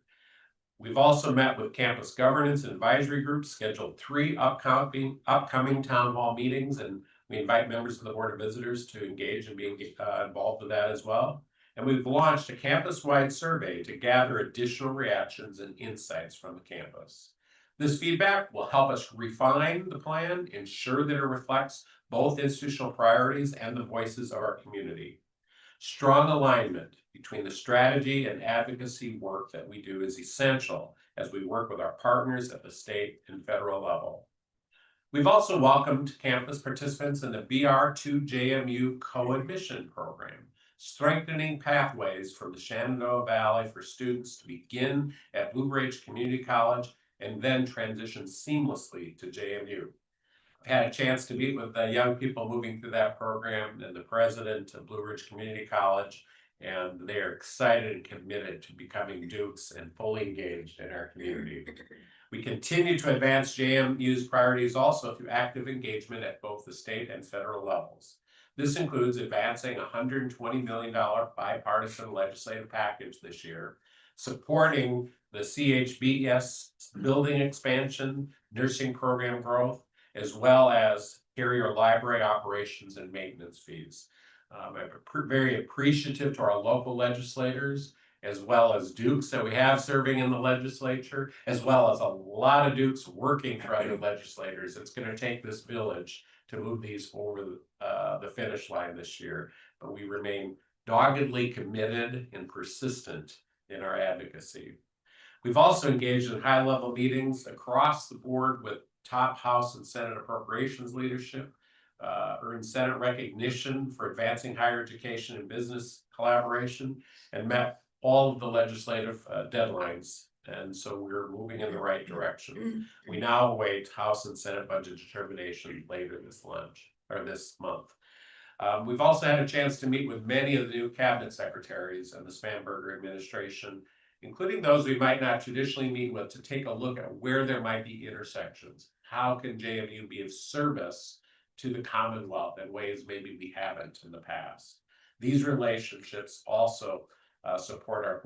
We've also met with campus governance and advisory groups, scheduled 3 upcoming town hall meetings, and we invite members of the Board of Visitors to engage and be involved with that as well. And we've launched a campus-wide survey to gather additional reactions and insights from the campus. This feedback will help us refine the plan, ensure that it reflects both institutional priorities and the voices of our community. Strong alignment between the strategy and advocacy work that we do is essential as we work with our partners at the state and federal level. We've also welcomed campus participants in the BR2 JMU co-admission program, strengthening pathways from the Shenandoah Valley for students to begin at Blue Ridge Community College and then transition seamlessly to JMU. I've had a chance to meet with the young people moving through that program and the president of Blue Ridge Community College, and they are excited and committed to becoming Dukes and fully engaged in our community. We continue to advance JMU's priorities also through active engagement at both the state and federal levels. This includes advancing a $120 million bipartisan legislative package this year, supporting the CHBS building expansion, nursing program growth, as well as carrier library operations and maintenance fees. I'm very appreciative to our local legislators, as well as Dukes that we have serving in the legislature, as well as a lot of Dukes working for other legislators. It's going to take this village to move these over the finish line this year, but we remain doggedly committed and persistent in our advocacy. We've also engaged in high-level meetings across the board with top House and Senate appropriations leadership, earned Senate recognition for advancing higher education and business collaboration, and met all of the legislative deadlines. And so we're moving in the right direction. We now await House and Senate budget determination later this month. We've also had a chance to meet with many of the new cabinet secretaries and the Spanberger administration, including those we might not traditionally meet with, to take a look at where there might be intersections. How can JMU be of service to the Commonwealth in ways maybe we haven't in the past? These relationships also support our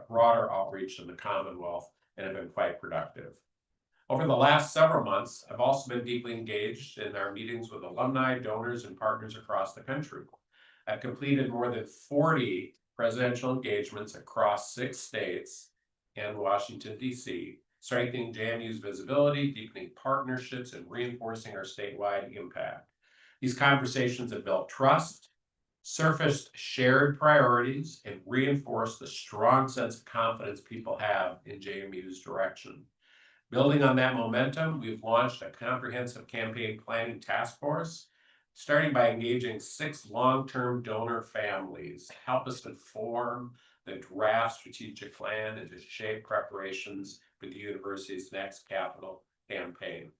broader outreach in the Commonwealth and have been quite productive. Over the last several months, I've also been deeply engaged in our meetings with alumni, donors, and partners across the country. I've completed more than 40 presidential engagements across 6 states and Washington, D.C., strengthening JMU's visibility, deepening partnerships, and reinforcing our statewide impact. These conversations have built trust, surfaced shared priorities, and reinforced the strong sense of confidence people have in JMU's direction. Building on that momentum, we've launched a comprehensive campaign planning task force, starting by engaging 6 long-term donor families to help us inform the draft strategic plan and to shape preparations for the university's next capital campaign.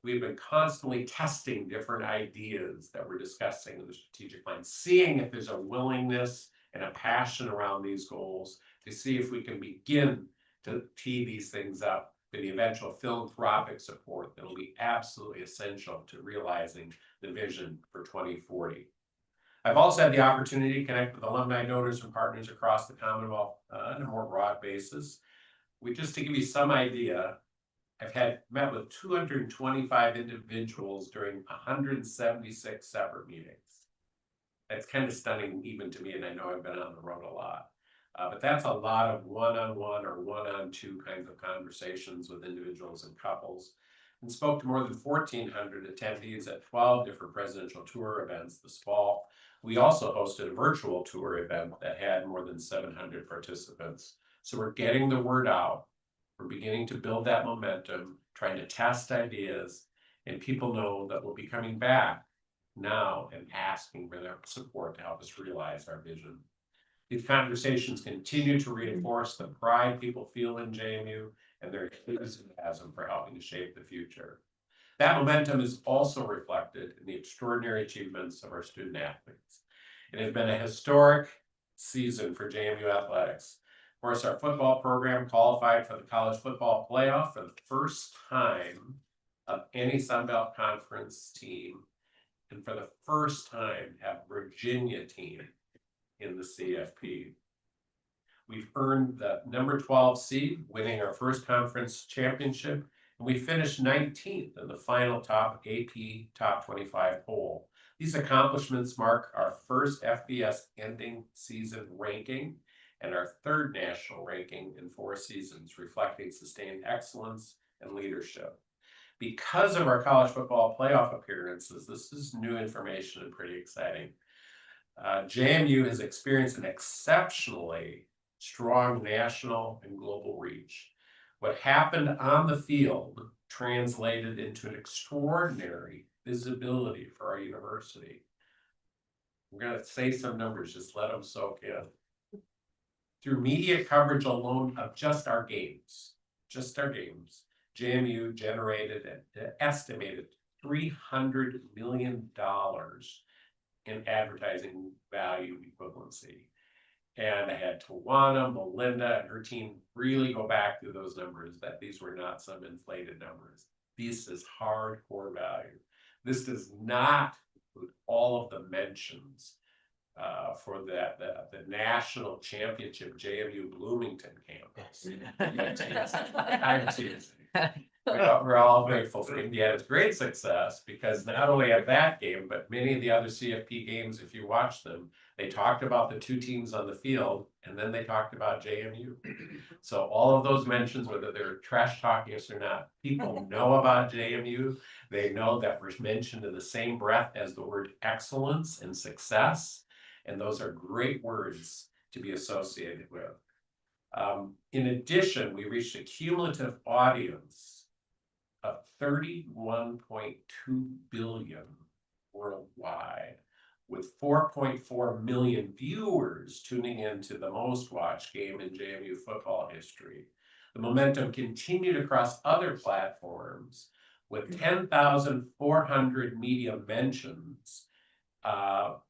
We've been constantly testing different ideas that we're discussing in the strategic plan, seeing if there's a willingness and a passion around these goals to see if we can begin to tee these things up for the eventual philanthropic support that will be absolutely essential to realizing the vision for 2040. I've also had the opportunity to connect with alumni, donors, and partners across the Commonwealth on a more broad basis. Just to give you some idea, I've met with 225 individuals during 176 separate meetings. That's kind of stunning even to me, and I know I've been on the road a lot. But that's a lot of one-on-one or one-on-two kinds of conversations with individuals and couples, and spoke to more than 1,400 attendees at 12 different presidential tour events this fall. We also hosted a virtual tour event that had more than 700 participants. So we're getting the word out. We're beginning to build that momentum, trying to test ideas, and people know that we'll be coming back now and asking for their support to help us realize our vision. These conversations continue to reinforce the pride people feel in JMU and their enthusiasm for helping to shape the future. That momentum is also reflected in the extraordinary achievements of our student athletes. It has been a historic season for JMU athletics. Of course, our football program qualified for the college football playoff for the first time of any Sun Belt Conference team, and for the first time have Virginia team in the CFP. We've earned the number 12 seed, winning our first conference championship, and we finished 19th in the final AP Top 25 poll. These accomplishments mark our first FBS ending season ranking and our 3rd national ranking in 4 seasons, reflecting sustained excellence and leadership. Because of our college football playoff appearances, this is new information and pretty exciting. JMU has experienced an exceptionally strong national and global reach. What happened on the field translated into an extraordinary visibility for our university. We're going to say some numbers, just let them soak in. Through media coverage alone of just our games, JMU generated an estimated $300 million in advertising value equivalency. And I had Tawana, Melinda, and her team really go back through those numbers, that these were not some inflated numbers. This is hardcore value. This does not include all of the mentions for the national championship JMU Bloomington campus. I'm teasing. We're all grateful for Indiana's great success, because not only at that game, but many of the other CFP games, if you watch them, they talked about the 2 teams on the field, and then they talked about JMU. So all of those mentions, whether they're trash talking us or not, people know about JMU. They know that we're mentioned in the same breath as the word excellence and success. And those are great words to be associated with. In addition, we reached a cumulative audience of 31.2 billion worldwide, with 4.4 million viewers tuning into the most watched game in JMU football history. The momentum continued across other platforms, with 10,400 media mentions,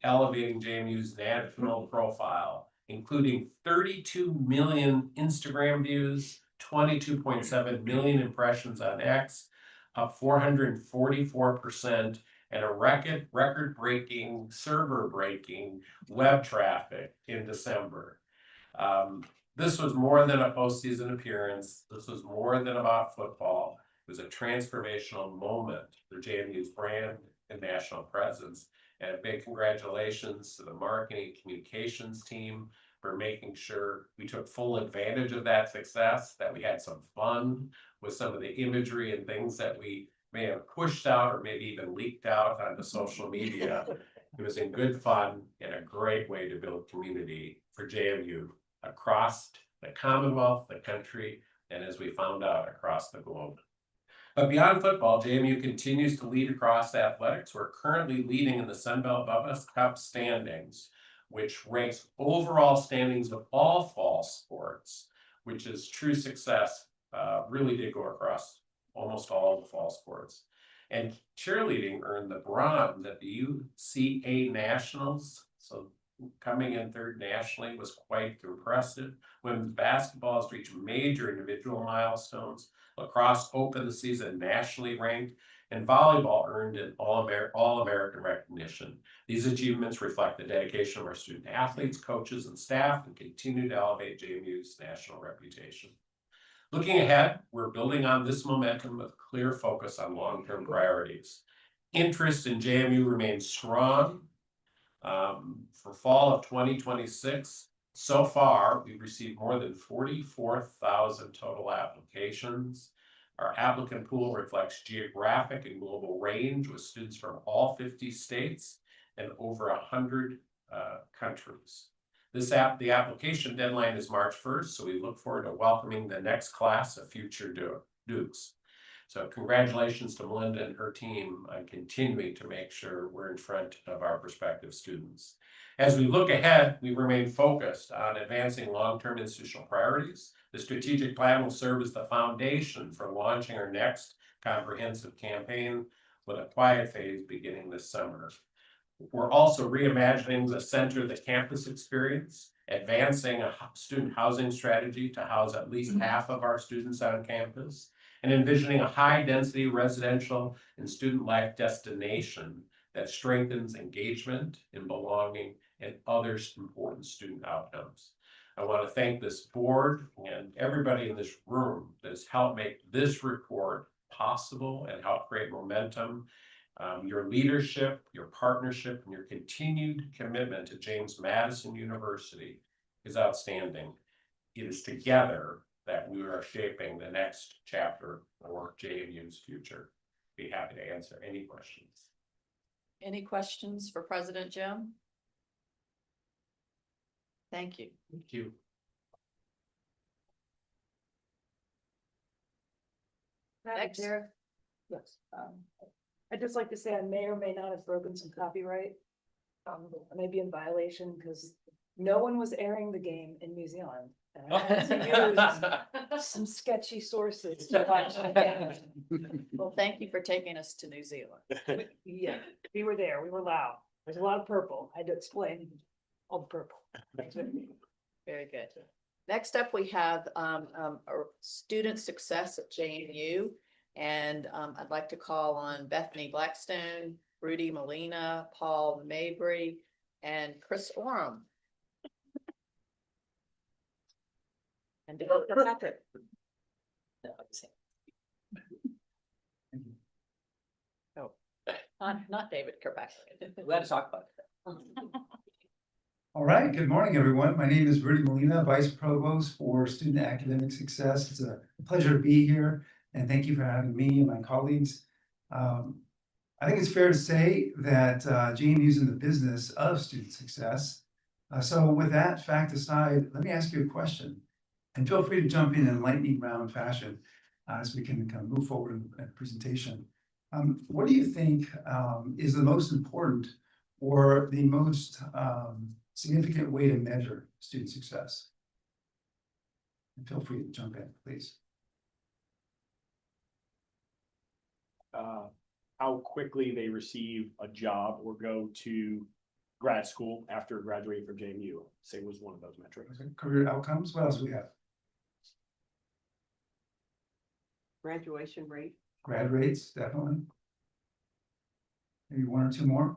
elevating JMU's national profile, including 32 million Instagram views, 22.7 million impressions on X, up 444%, and a record-breaking, server-breaking web traffic in December. This was more than a postseason appearance. This was more than about football. It was a transformational moment for JMU's brand and national presence. And a big congratulations to the marketing communications team for making sure we took full advantage of that success, that we had some fun with some of the imagery and things that we may have pushed out or maybe even leaked out onto social media. It was in good fun and a great way to build community for JMU across the Commonwealth, the country, and as we found out, across the globe. But beyond football, JMU continues to lead across athletics. We're currently leading in the Sun Belt Bubba Cup standings, which ranks overall standings of all fall sports, which is true success. Really did go across almost all the fall sports. And cheerleading earned the bronze at the UCA Nationals. So coming in third nationally was quite impressive. Women's basketball has reached major individual milestones. Lacrosse opened the season nationally ranked, and volleyball earned an All-American recognition. These achievements reflect the dedication of our student athletes, coaches, and staff, and continue to elevate JMU's national reputation. Looking ahead, we're building on this momentum with clear focus on long-term priorities. Interest in JMU remains strong. For fall of 2026, so far, we've received more than 44,000 total applications. Our applicant pool reflects geographic and global range with students from all 50 states and over 100 countries. The application deadline is March 1st, so we look forward to welcoming the next class of future Dukes. So congratulations to Melinda and her team on continuing to make sure we're in front of our prospective students. As we look ahead, we remain focused on advancing long-term institutional priorities. The strategic plan will serve as the foundation for launching our next comprehensive campaign with a quiet phase beginning this summer. We're also reimagining the center of the campus experience, advancing a student housing strategy to house at least half of our students on campus, and envisioning a high-density residential and student life destination that strengthens engagement and belonging and other important student outcomes. I want to thank this board and everybody in this room that has helped make this report possible and help create momentum. Your leadership, your partnership, and your continued commitment to James Madison University is outstanding. It is together that we are shaping the next chapter for JMU's future. Be happy to answer any questions. Any questions for President Jim? Thank you. Thank you. Next. Yes, I'd just like to say I may or may not have broken some copyright. I may be in violation because no one was airing the game in New Zealand. And I had to use some sketchy sources to watch the game. Well, thank you for taking us to New Zealand. Yeah, we were there, we were loud. There's a lot of purple. I had to explain all the purple. Very good. Next up, we have our student success at JMU. And I'd like to call on Bethany Blackstone, Rudy Molina, Paul Mabry, and Chris Oram. And David Kirkpatrick. Oh, not David Kirkpatrick. Glad to talk about it. All right, good morning, everyone. My name is Rudy Molina, Vice Provost for Student Academic Success. It's a pleasure to be here, and thank you for having me and my colleagues. I think it's fair to say that JMU is in the business of student success. So with that fact aside, let me ask you a question, and feel free to jump in lightning round fashion as we can kind of move forward in the presentation. What do you think is the most important or the most significant way to measure student success? And feel free to jump in, please. How quickly they receive a job or go to grad school after graduating from JMU, say was one of those metrics. Okay, career outcomes, what else do we have? Graduation rate. Grad rates, definitely. Maybe one or two more.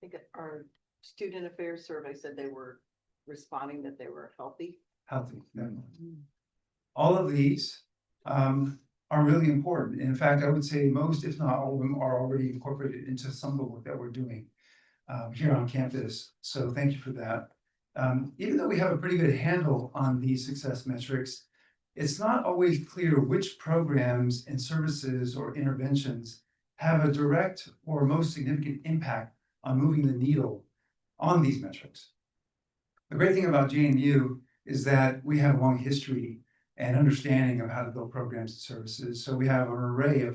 I think our student affairs survey said they were responding that they were healthy. Healthy, definitely. All of these are really important. In fact, I would say most, if not all of them, are already incorporated into some of the work that we're doing. here on campus. So thank you for that. Even though we have a pretty good handle on these success metrics, it's not always clear which programs and services or interventions have a direct or most significant impact on moving the needle on these metrics. The great thing about JMU is that we have a long history and understanding of how to build programs and services. So we have an array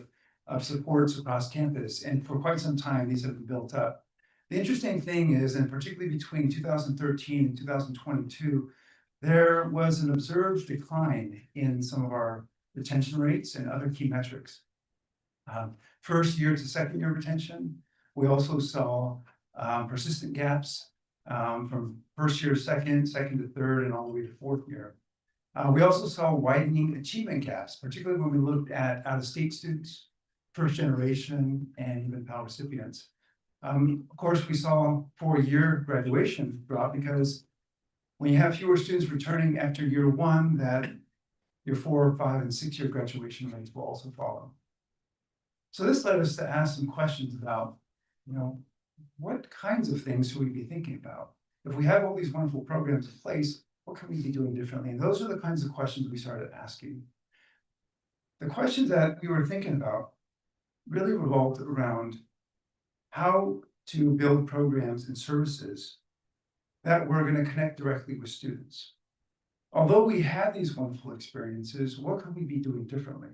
of supports across campus, and for quite some time, these have been built up. The interesting thing is, and particularly between 2013 and 2022, there was an observed decline in some of our retention rates and other key metrics. First year to second year retention, we also saw persistent gaps from first year to second, second to third, and all the way to fourth year. We also saw widening achievement gaps, particularly when we looked at out-of-state students, first generation, and even Pell recipients. Of course, we saw 4-year graduation drop because when you have fewer students returning after year one, that your 4, 5, and 6-year graduation rates will also follow. So this led us to ask some questions about, what kinds of things should we be thinking about? If we have all these wonderful programs in place, what can we be doing differently? And those are the kinds of questions we started asking. The questions that we were thinking about really revolved around how to build programs and services that were going to connect directly with students. Although we had these wonderful experiences, what could we be doing differently?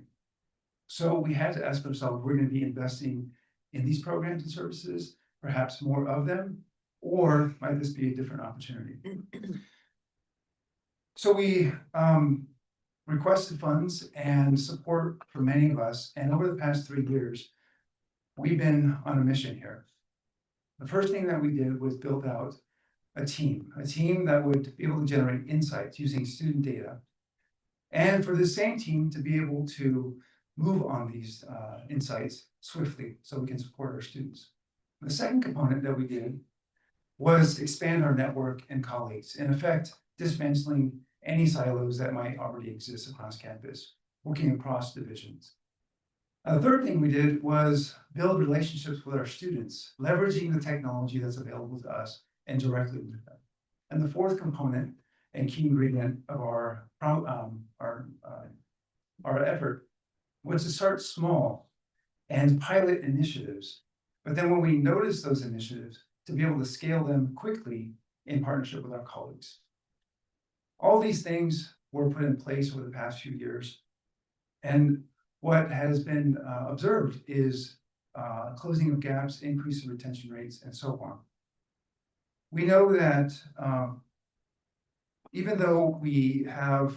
So we had to ask ourselves, we're going to be investing in these programs and services, perhaps more of them, or might this be a different opportunity? So we requested funds and support from many of us, and over the past 3 years, we've been on a mission here. The first thing that we did was build out a team that would be able to generate insights using student data, and for the same team to be able to move on these insights swiftly so we can support our students. The second component that we did was expand our network and colleagues, in effect, dismantling any silos that might already exist across campus, working across divisions. The third thing we did was build relationships with our students, leveraging the technology that's available to us and directly with them. And the fourth component and key ingredient of our effort was to start small and pilot initiatives. But then when we noticed those initiatives, to be able to scale them quickly in partnership with our colleagues. All these things were put in place over the past few years. And what has been observed is closing of gaps, increase in retention rates, and so on. We know that even though we have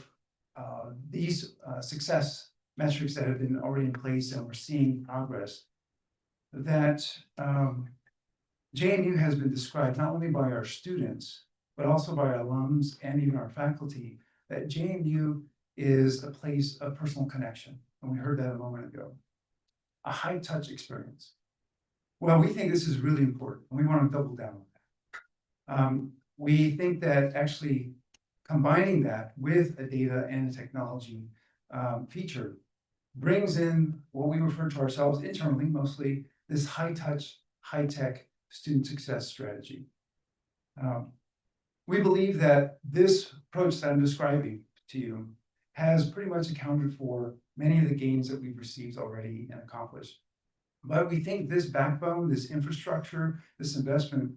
these success metrics that have been already in place and we're seeing progress, that JMU has been described not only by our students, but also by our alums and even our faculty, that JMU is a place of personal connection. And we heard that a moment ago. A high-touch experience. Well, we think this is really important, and we want to double down on that. We think that actually combining that with a data and a technology feature brings in what we refer to ourselves internally, mostly this high-touch, high-tech student success strategy. We believe that this approach that I'm describing to you has pretty much accounted for many of the gains that we've received already and accomplished. But we think this backbone, this infrastructure, this investment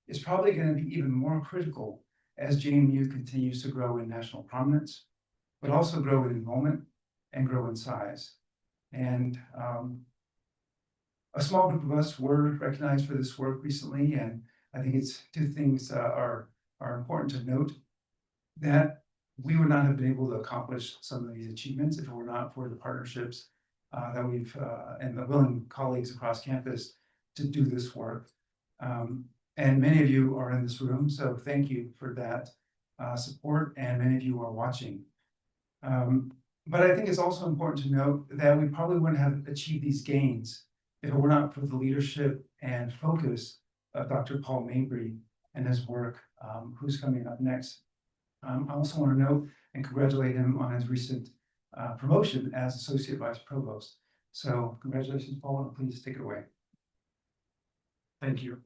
is probably going to be even more critical as JMU continues to grow in national prominence, but also grow in enrollment and grow in size. And a small group of us were recognized for this work recently, and I think it's two things are important to note, that we would not have been able to accomplish some of these achievements if it were not for the partnerships that we've and the willing colleagues across campus to do this work. And many of you are in this room, so thank you for that support, and many of you are watching. But I think it's also important to note that we probably wouldn't have achieved these gains if it were not for the leadership and focus of Dr. Paul Mabry and his work, who's coming up next. I also want to note and congratulate him on his recent promotion as Associate Vice Provost. So congratulations, Paul, and please take it away. Thank you.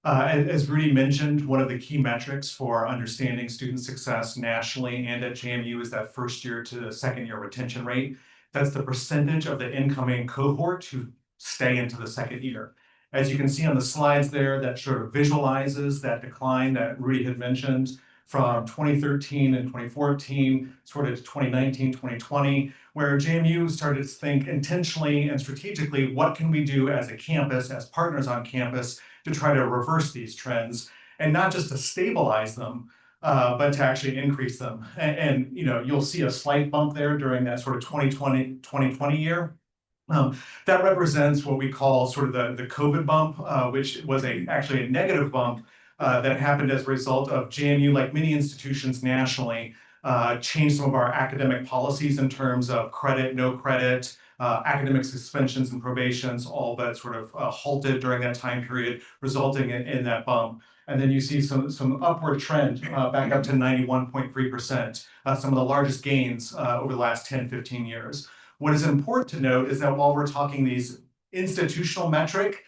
As Rudy mentioned, one of the key metrics for understanding student success nationally and at JMU is that first year to second year retention rate. That's the percentage of the incoming cohort who stay into the second year. As you can see on the slides there, that sort of visualizes that decline that Rudy had mentioned from 2013 and 2014, sort of to 2019, 2020, where JMU started to think intentionally and strategically, what can we do as a campus, as partners on campus, to try to reverse these trends, and not just to stabilize them, but to actually increase them. And you know, you'll see a slight bump there during that sort of 2020 year. That represents what we call sort of the COVID bump, which was actually a negative bump that happened as a result of JMU, like many institutions nationally, changed some of our academic policies in terms of credit, no credit, academic suspensions and probations, all that sort of halted during that time period, resulting in that bump. And then you see some upward trend back up to 91.3%, some of the largest gains over the last 10, 15 years. What is important to note is that while we're talking these institutional metric,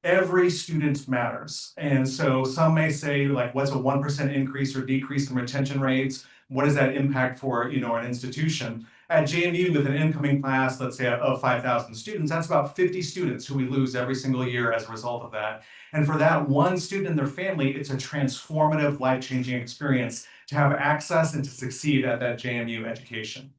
every student matters. And so some may say, like, what's a 1% increase or decrease in retention rates? What does that impact for, you know, an institution? At JMU, with an incoming class, let's say of 5,000 students, that's about 50 students who we lose every single year as a result of that. And for that one student and their family, it's a transformative, life-changing experience to have access and to succeed at that JMU education.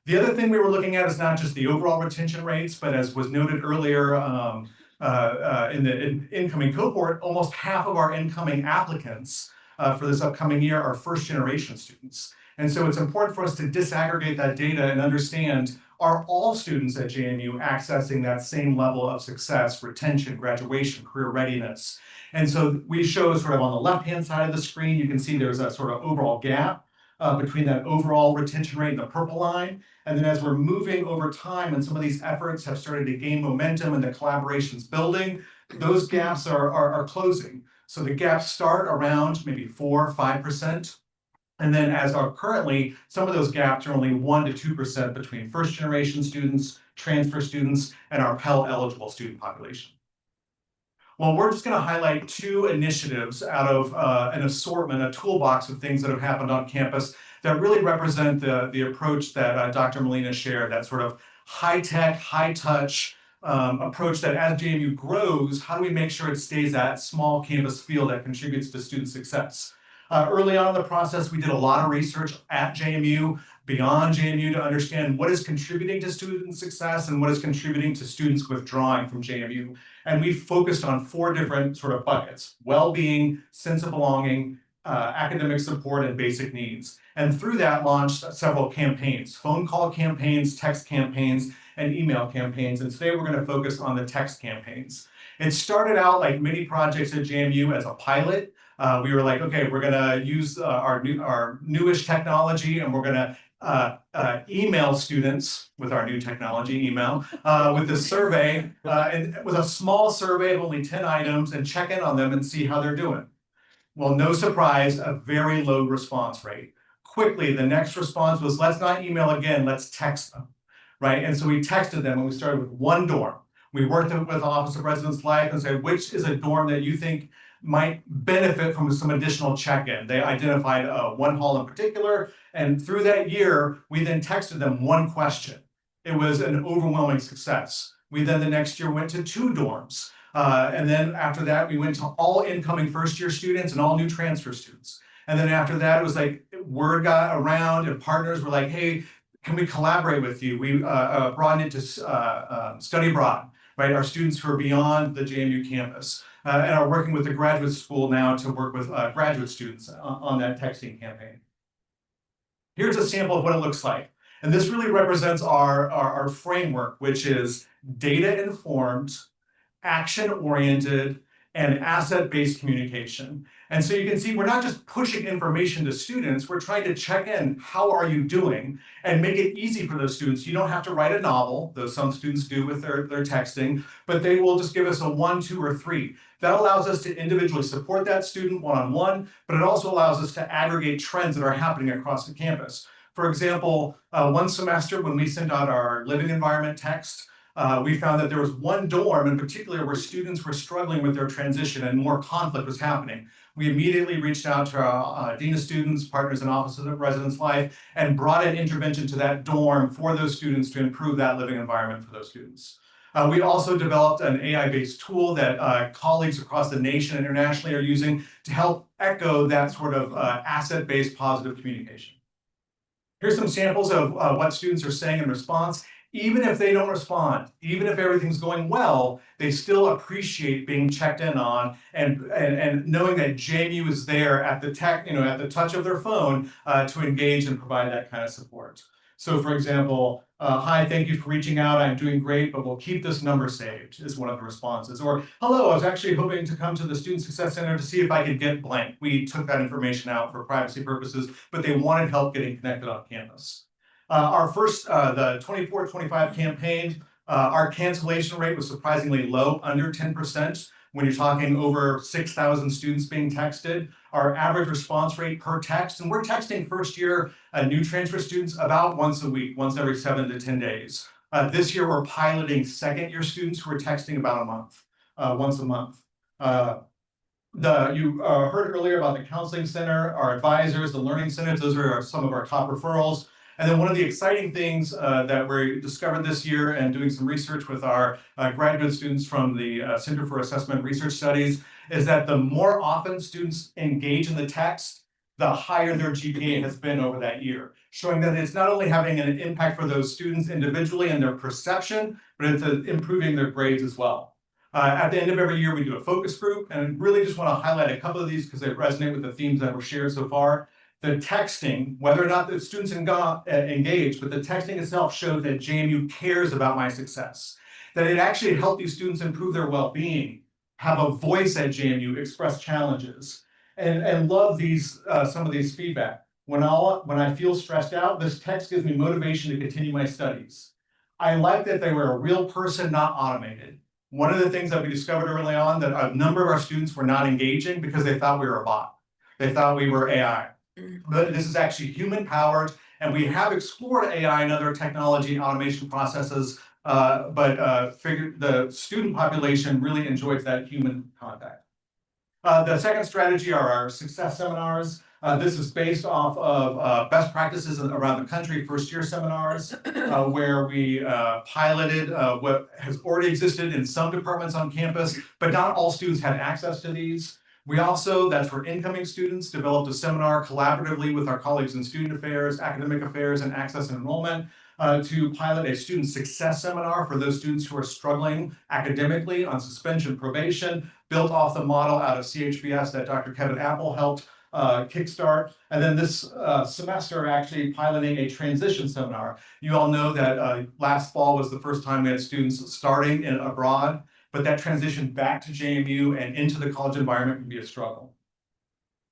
The other thing we were looking at is not just the overall retention rates, but as was noted earlier, in the incoming cohort, almost half of our incoming applicants for this upcoming year are first-generation students. And so it's important for us to disaggregate that data and understand, are all students at JMU accessing that same level of success, retention, graduation, career readiness? And so we show sort of on the left-hand side of the screen, you can see there's a sort of overall gap between that overall retention rate and the purple line. And then as we're moving over time and some of these efforts have started to gain momentum and the collaboration's building, those gaps are closing. So the gaps start around maybe 4 or 5%. And then as are currently, some of those gaps are only 1 to 2% between first generation students, transfer students, and our Pell eligible student population. Well, we're just going to highlight 2 initiatives out of an assortment, a toolbox of things that have happened on campus that really represent the approach that Dr. Molina shared, that sort of high-tech, high-touch approach that as JMU grows, how do we make sure it stays that small campus feel that contributes to student success? Early on in the process, we did a lot of research at JMU, beyond JMU, to understand what is contributing to student success and what is contributing to students withdrawing from JMU. And we focused on 4 different sort of buckets: well-being, sense of belonging, academic support, and basic needs. And through that launched several campaigns: phone call campaigns, text campaigns, and email campaigns. And today we're going to focus on the text campaigns. It started out, like many projects at JMU, as a pilot. We were like, okay, we're gonna use our newish technology, and we're gonna email students with our new technology, email, with this survey, and with a small survey of only 10 items, and check in on them and see how they're doing. Well, no surprise, a very low response rate. Quickly, the next response was, let's not email again, let's text them, right? And so we texted them, and we started with 1 dorm. We worked with the Office of Residence Life and said, which is a dorm that you think might benefit from some additional check-in? They identified 1 hall in particular, and through that year, we then texted them 1 question. It was an overwhelming success. We then the next year went to 2 dorms. And then after that, we went to all incoming first-year students and all new transfer students. And then after that, it was like word got around and partners were like, hey, can we collaborate with you? We brought into study abroad, right? Our students who are beyond the JMU campus. And are working with the graduate school now to work with graduate students on that texting campaign. Here's a sample of what it looks like. And this really represents our framework, which is data-informed, action-oriented, and asset-based communication. And so you can see we're not just pushing information to students, we're trying to check in, how are you doing, and make it easy for those students. You don't have to write a novel, though some students do with their texting, but they will just give us a 1, 2, or 3. That allows us to individually support that student one-on-one, but it also allows us to aggregate trends that are happening across the campus. For example, one semester when we sent out our living environment text, we found that there was one dorm in particular where students were struggling with their transition and more conflict was happening. We immediately reached out to our Dean of Students, Partners in Offices of Residence Life, and brought an intervention to that dorm for those students to improve that living environment for those students. We also developed an AI-based tool that colleagues across the nation and internationally are using to help echo that sort of asset-based positive communication. Here's some samples of what students are saying in response. Even if they don't respond, even if everything's going well, they still appreciate being checked in on and knowing that JMU is there at the at the touch of their phone to engage and provide that kind of support. So for example, hi, thank you for reaching out. I'm doing great, but we'll keep this number saved is one of the responses. Or, hello, I was actually hoping to come to the Student Success Center to see if I could get blank. We took that information out for privacy purposes, but they wanted help getting connected on campus. Our first, the 24-25 campaign, our cancellation rate was surprisingly low, under 10%. When you're talking over 6,000 students being texted, our average response rate per text, and we're texting first year new transfer students about once a week, once every 7 to 10 days. This year, we're piloting second year students who are texting about a month, once a month. You heard earlier about the counseling center, our advisors, the learning centers, those are some of our top referrals. And then one of the exciting things that we discovered this year and doing some research with our graduate students from the Center for Assessment and Research Studies is that the more often students engage in the text, the higher their GPA has been over that year, showing that it's not only having an impact for those students individually and their perception, but it's improving their grades as well. At the end of every year, we do a focus group, and I really just want to highlight a couple of these because they resonate with the themes that were shared so far. The texting, whether or not the students engage, but the texting itself showed that JMU cares about my success, that it actually helped these students improve their well-being, have a voice at JMU, express challenges, and love these some of these feedback. When I feel stressed out, this text gives me motivation to continue my studies. I like that they were a real person, not automated. One of the things that we discovered early on that a number of our students were not engaging because they thought we were a bot. They thought we were AI. But this is actually human powered, and we have explored AI and other technology automation processes, but figured the student population really enjoys that human contact. The second strategy are our success seminars. This is based off of best practices around the country, first year seminars, where we piloted what has already existed in some departments on campus, but not all students had access to these. We also, that's for incoming students, developed a seminar collaboratively with our colleagues in student affairs, academic affairs, and access and enrollment to pilot a student success seminar for those students who are struggling academically on suspension probation, built off the model out of CHBS that Dr. Kevin Apple helped kickstart. And then this semester, actually piloting a transition seminar. You all know that last fall was the first time we had students starting abroad. But that transition back to JMU and into the college environment can be a struggle.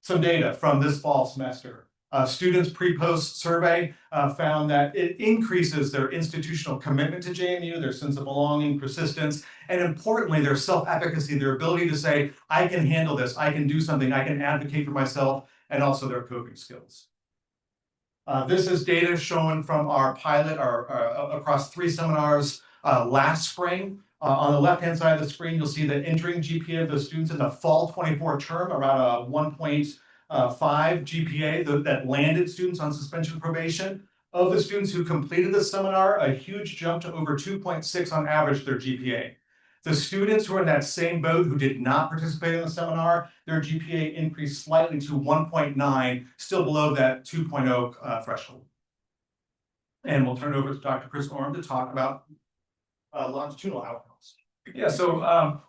Some data from this fall semester. Students pre-post survey found that it increases their institutional commitment to JMU, their sense of belonging, persistence, and importantly, their self-efficacy, their ability to say, I can handle this, I can do something, I can advocate for myself, and also their coping skills. This is data shown from our pilot across 3 seminars last spring. On the left-hand side of the screen, you'll see the entering GPA of the students in the fall 24 term, around a 1.5 GPA that landed students on suspension probation. Of the students who completed the seminar, a huge jump to over 2.6 on average their GPA. The students who are in that same boat who did not participate in the seminar, their GPA increased slightly to 1.9, still below that 2.0 threshold. And we'll turn it over to Dr. Chris Orm to talk about longitudinal outcomes. Yeah, so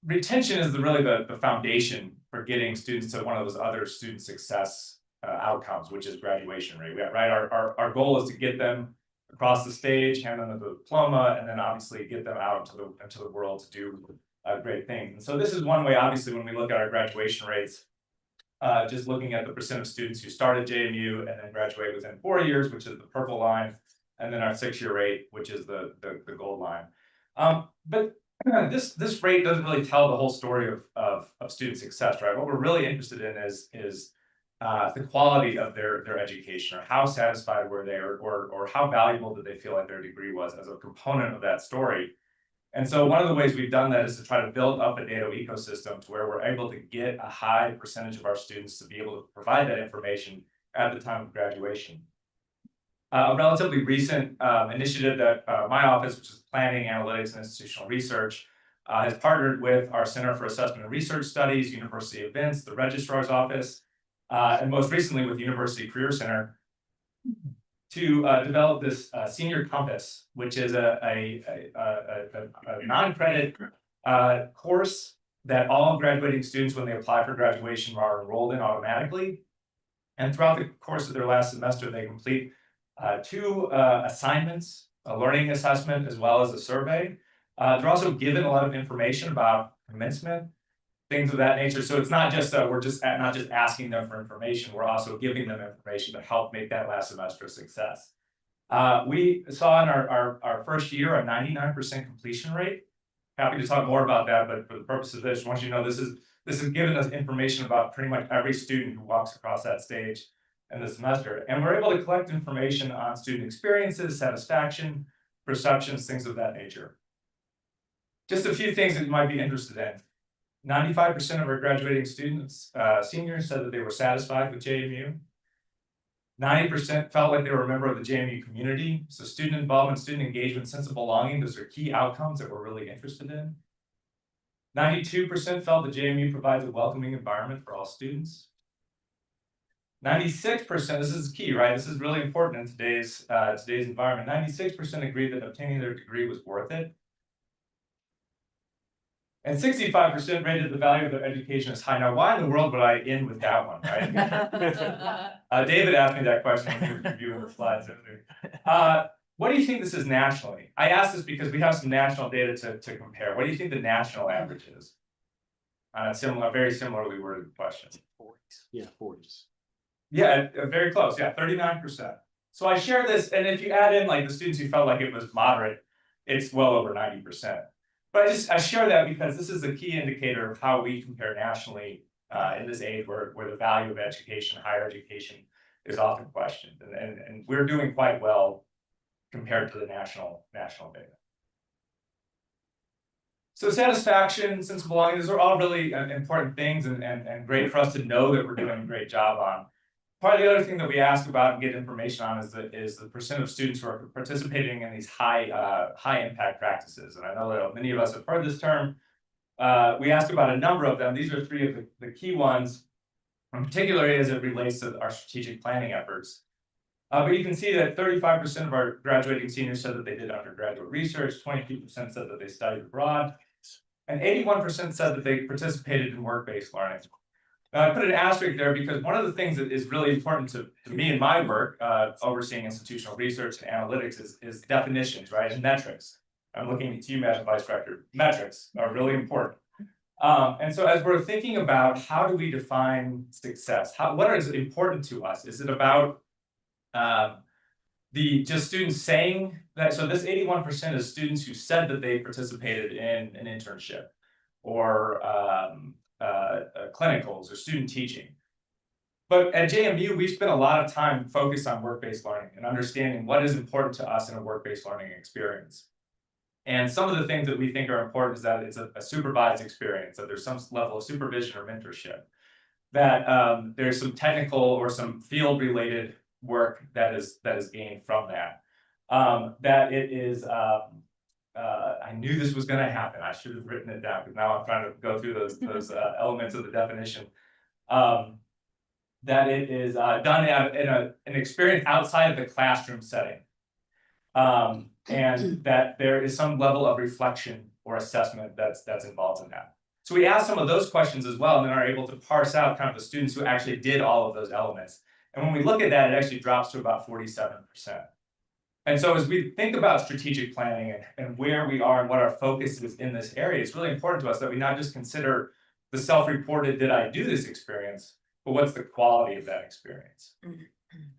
retention is really the foundation for getting students to one of those other student success outcomes, which is graduation rate. Right, our goal is to get them across the stage, hand them the diploma, and then obviously get them out into the world to do great things. And so this is one way, obviously, when we look at our graduation rates, just looking at the percent of students who start at JMU and then graduate within 4 years, which is the purple line, and then our 6-year rate, which is the gold line. But this rate doesn't really tell the whole story of student success, right? What we're really interested in is the quality of their education, or how satisfied were they, or how valuable did they feel like their degree was as a component of that story. And so one of the ways we've done that is to try to build up a data ecosystem to where we're able to get a high percentage of our students to be able to provide that information at the time of graduation. A relatively recent initiative that my office, which is Planning, Analytics, and Institutional Research, has partnered with our Center for Assessment and Research Studies, University Events, the Registrar's Office, and most recently with University Career Center, to develop this Senior Compass, which is a non-credit course that all graduating students, when they apply for graduation, are enrolled in automatically. And throughout the course of their last semester, they complete 2 assignments, a learning assessment, as well as a survey. They're also given a lot of information about commencement, things of that nature. So it's not just we're not just asking them for information, we're also giving them information to help make that last semester a success. We saw in our first year a 99% completion rate. Happy to talk more about that, but for the purpose of this, I want you to know this has given us information about pretty much every student who walks across that stage in the semester. And we're able to collect information on student experiences, satisfaction, perceptions, things of that nature. Just a few things that you might be interested in. 95% of our graduating students, seniors, said that they were satisfied with JMU. 90% felt like they were a member of the JMU community. So student involvement, student engagement, sense of belonging, those are key outcomes that we're really interested in. 92% felt that JMU provides a welcoming environment for all students. 96%, this is key, right? This is really important in today's environment. 96% agreed that obtaining their degree was worth it. And 65% rated the value of their education as high. Now, why in the world would I end with that one, right? David asked me that question when he was reviewing the slides. What do you think this is nationally? I asked this because we have some national data to compare. What do you think the national average is? Very similarly worded question. 40s. Yeah, 40s. Yeah, very close. Yeah, 39%. So I share this, and if you add in like the students who felt like it was moderate, it's well over 90%. But I share that because this is a key indicator of how we compare nationally in this age where the value of education, higher education, is often questioned, and we're doing quite well compared to the national data. So satisfaction, sense of belonging, those are all really important things and great for us to know that we're doing a great job on. Part of the other thing that we ask about and get information on is the percent of students who are participating in these high impact practices. And I know that many of us have heard this term. We asked about a number of them. These are 3 of the key ones, in particular as it relates to our strategic planning efforts. But you can see that 35% of our graduating seniors said that they did undergraduate research, 22% said that they studied abroad, and 81% said that they participated in work-based learning. I put an asterisk there because one of the things that is really important to me in my work, overseeing institutional research and analytics, is definitions, right, and metrics. I'm looking at you, Madam Vice Rector. Metrics are really important. And so as we're thinking about how do we define success, what is important to us? Is it about just students saying that? So this 81% is students who said that they participated in an internship or clinicals or student teaching. But at JMU, we spent a lot of time focused on work-based learning and understanding what is important to us in a work-based learning experience. And some of the things that we think are important is that it's a supervised experience, that there's some level of supervision or mentorship, that there's some technical or some field-related work that is gained from that. That it is, I knew this was going to happen. I should have written it down because now I'm trying to go through those elements of the definition. That it is done in an experience outside of the classroom setting. And that there is some level of reflection or assessment that's involved in that. So we asked some of those questions as well, and then are able to parse out kind of the students who actually did all of those elements. And when we look at that, it actually drops to about 47%. And so as we think about strategic planning and where we are and what our focus is in this area, it's really important to us that we not just consider the self-reported, did I do this experience, but what's the quality of that experience?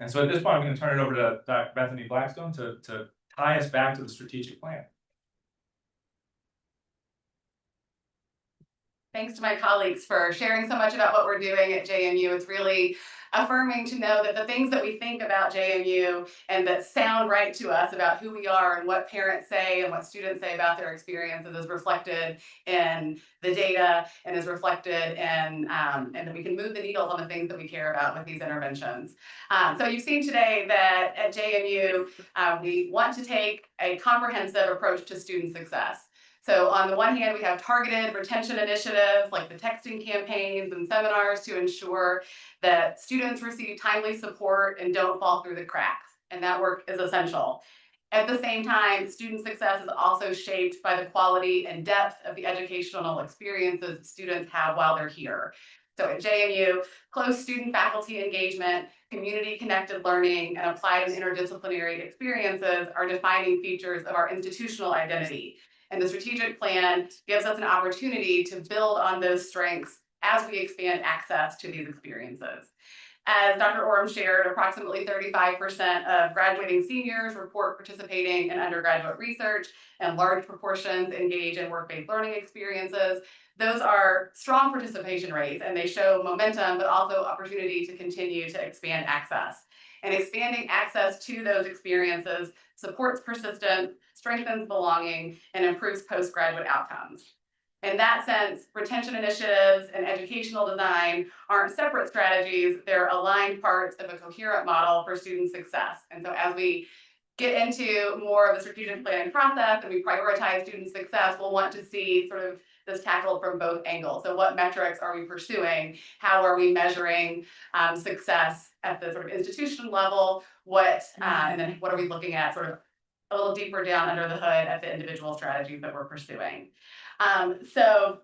And so at this point, I'm going to turn it over to Dr. Bethany Blackstone to tie us back to the strategic plan. Thanks to my colleagues for sharing so much about what we're doing at JMU. It's really affirming to know that the things that we think about JMU and that sound right to us about who we are and what parents say and what students say about their experiences is reflected in the data and is reflected in, and that we can move the needles on the things that we care about with these interventions. So you've seen today that at JMU, we want to take a comprehensive approach to student success. So on the one hand, we have targeted retention initiatives like the texting campaigns and seminars to ensure that students receive timely support and don't fall through the cracks. And that work is essential. At the same time, student success is also shaped by the quality and depth of the educational experiences students have while they're here. So at JMU, close student-faculty engagement, community-connected learning, and applied and interdisciplinary experiences are defining features of our institutional identity. And the strategic plan gives us an opportunity to build on those strengths as we expand access to these experiences. As Dr. Oram shared, approximately 35% of graduating seniors report participating in undergraduate research, and large proportions engage in work-based learning experiences. Those are strong participation rates, and they show momentum, but also opportunity to continue to expand access. And expanding access to those experiences supports persistence, strengthens belonging, and improves postgraduate outcomes. In that sense, retention initiatives and educational design aren't separate strategies, they're aligned parts of a coherent model for student success. And so as we get into more of the strategic planning process and we prioritize student success, we'll want to see sort of this tackled from both angles. So what metrics are we pursuing? How are we measuring success at the sort of institution level? And then what are we looking at sort of a little deeper down under the hood at the individual strategies that we're pursuing? So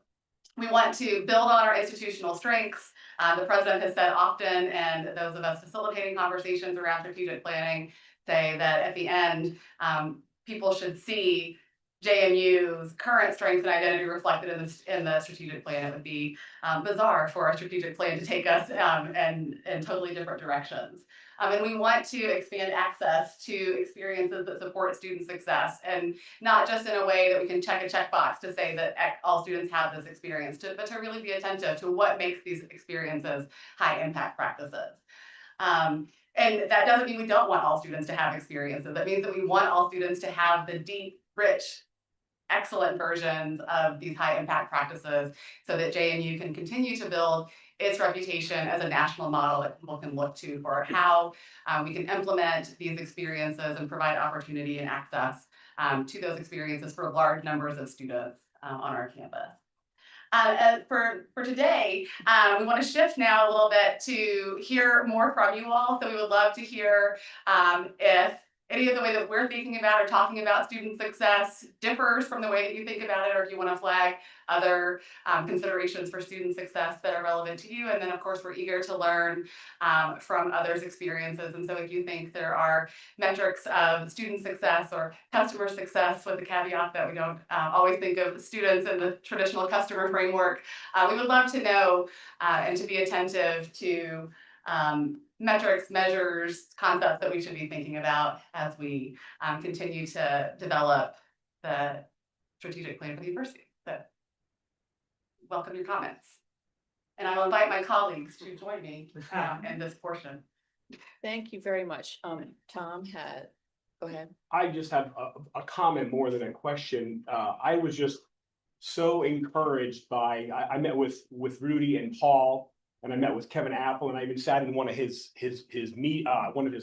we want to build on our institutional strengths. The president has said often, and those of us facilitating conversations around strategic planning say that at the end, people should see JMU's current strengths and identity reflected in the strategic plan. It would be bizarre for a strategic plan to take us in totally different directions. And we want to expand access to experiences that support student success, and not just in a way that we can check a checkbox to say that all students have this experience, but to really be attentive to what makes these experiences high impact practices. And that doesn't mean we don't want all students to have experiences. That means that we want all students to have the deep, rich, excellent versions of these high impact practices so that JMU can continue to build its reputation as a national model that people can look to for how we can implement these experiences and provide opportunity and access to those experiences for large numbers of students on our campus. For today, we want to shift now a little bit to hear more from you all. So we would love to hear if any of the way that we're thinking about or talking about student success differs from the way that you think about it, or if you want to flag other considerations for student success that are relevant to you. And then, of course, we're eager to learn from others' experiences. And so if you think there are metrics of student success or customer success, with the caveat that we don't always think of students in the traditional customer framework, we would love to know and to be attentive to metrics, measures, concepts that we should be thinking about as we continue to develop the strategic plan for the university. So welcome your comments. And I will invite my colleagues to join me in this portion. Thank you very much. Tom had, go ahead. I just have a comment more than a question. I was just so encouraged by, I met with Rudy and Paul, and I met with Kevin Apple, and I even sat in one of his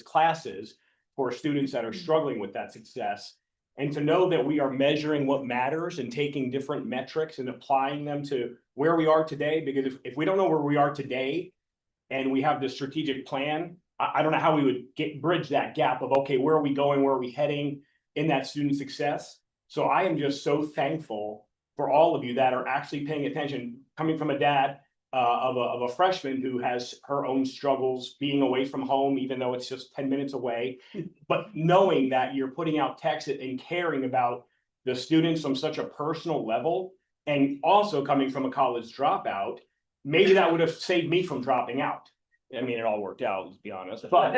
classes for students that are struggling with that success. And to know that we are measuring what matters and taking different metrics and applying them to where we are today, because if we don't know where we are today and we have this strategic plan, I don't know how we would bridge that gap of, okay, where are we going, where are we heading in that student success? So I am just so thankful for all of you that are actually paying attention, coming from a dad of a freshman who has her own struggles being away from home, even though it's just 10 minutes away, but knowing that you're putting out texts and caring about the students from such a personal level, and also coming from a college dropout, maybe that would have saved me from dropping out. I mean, it all worked out, let's be honest, but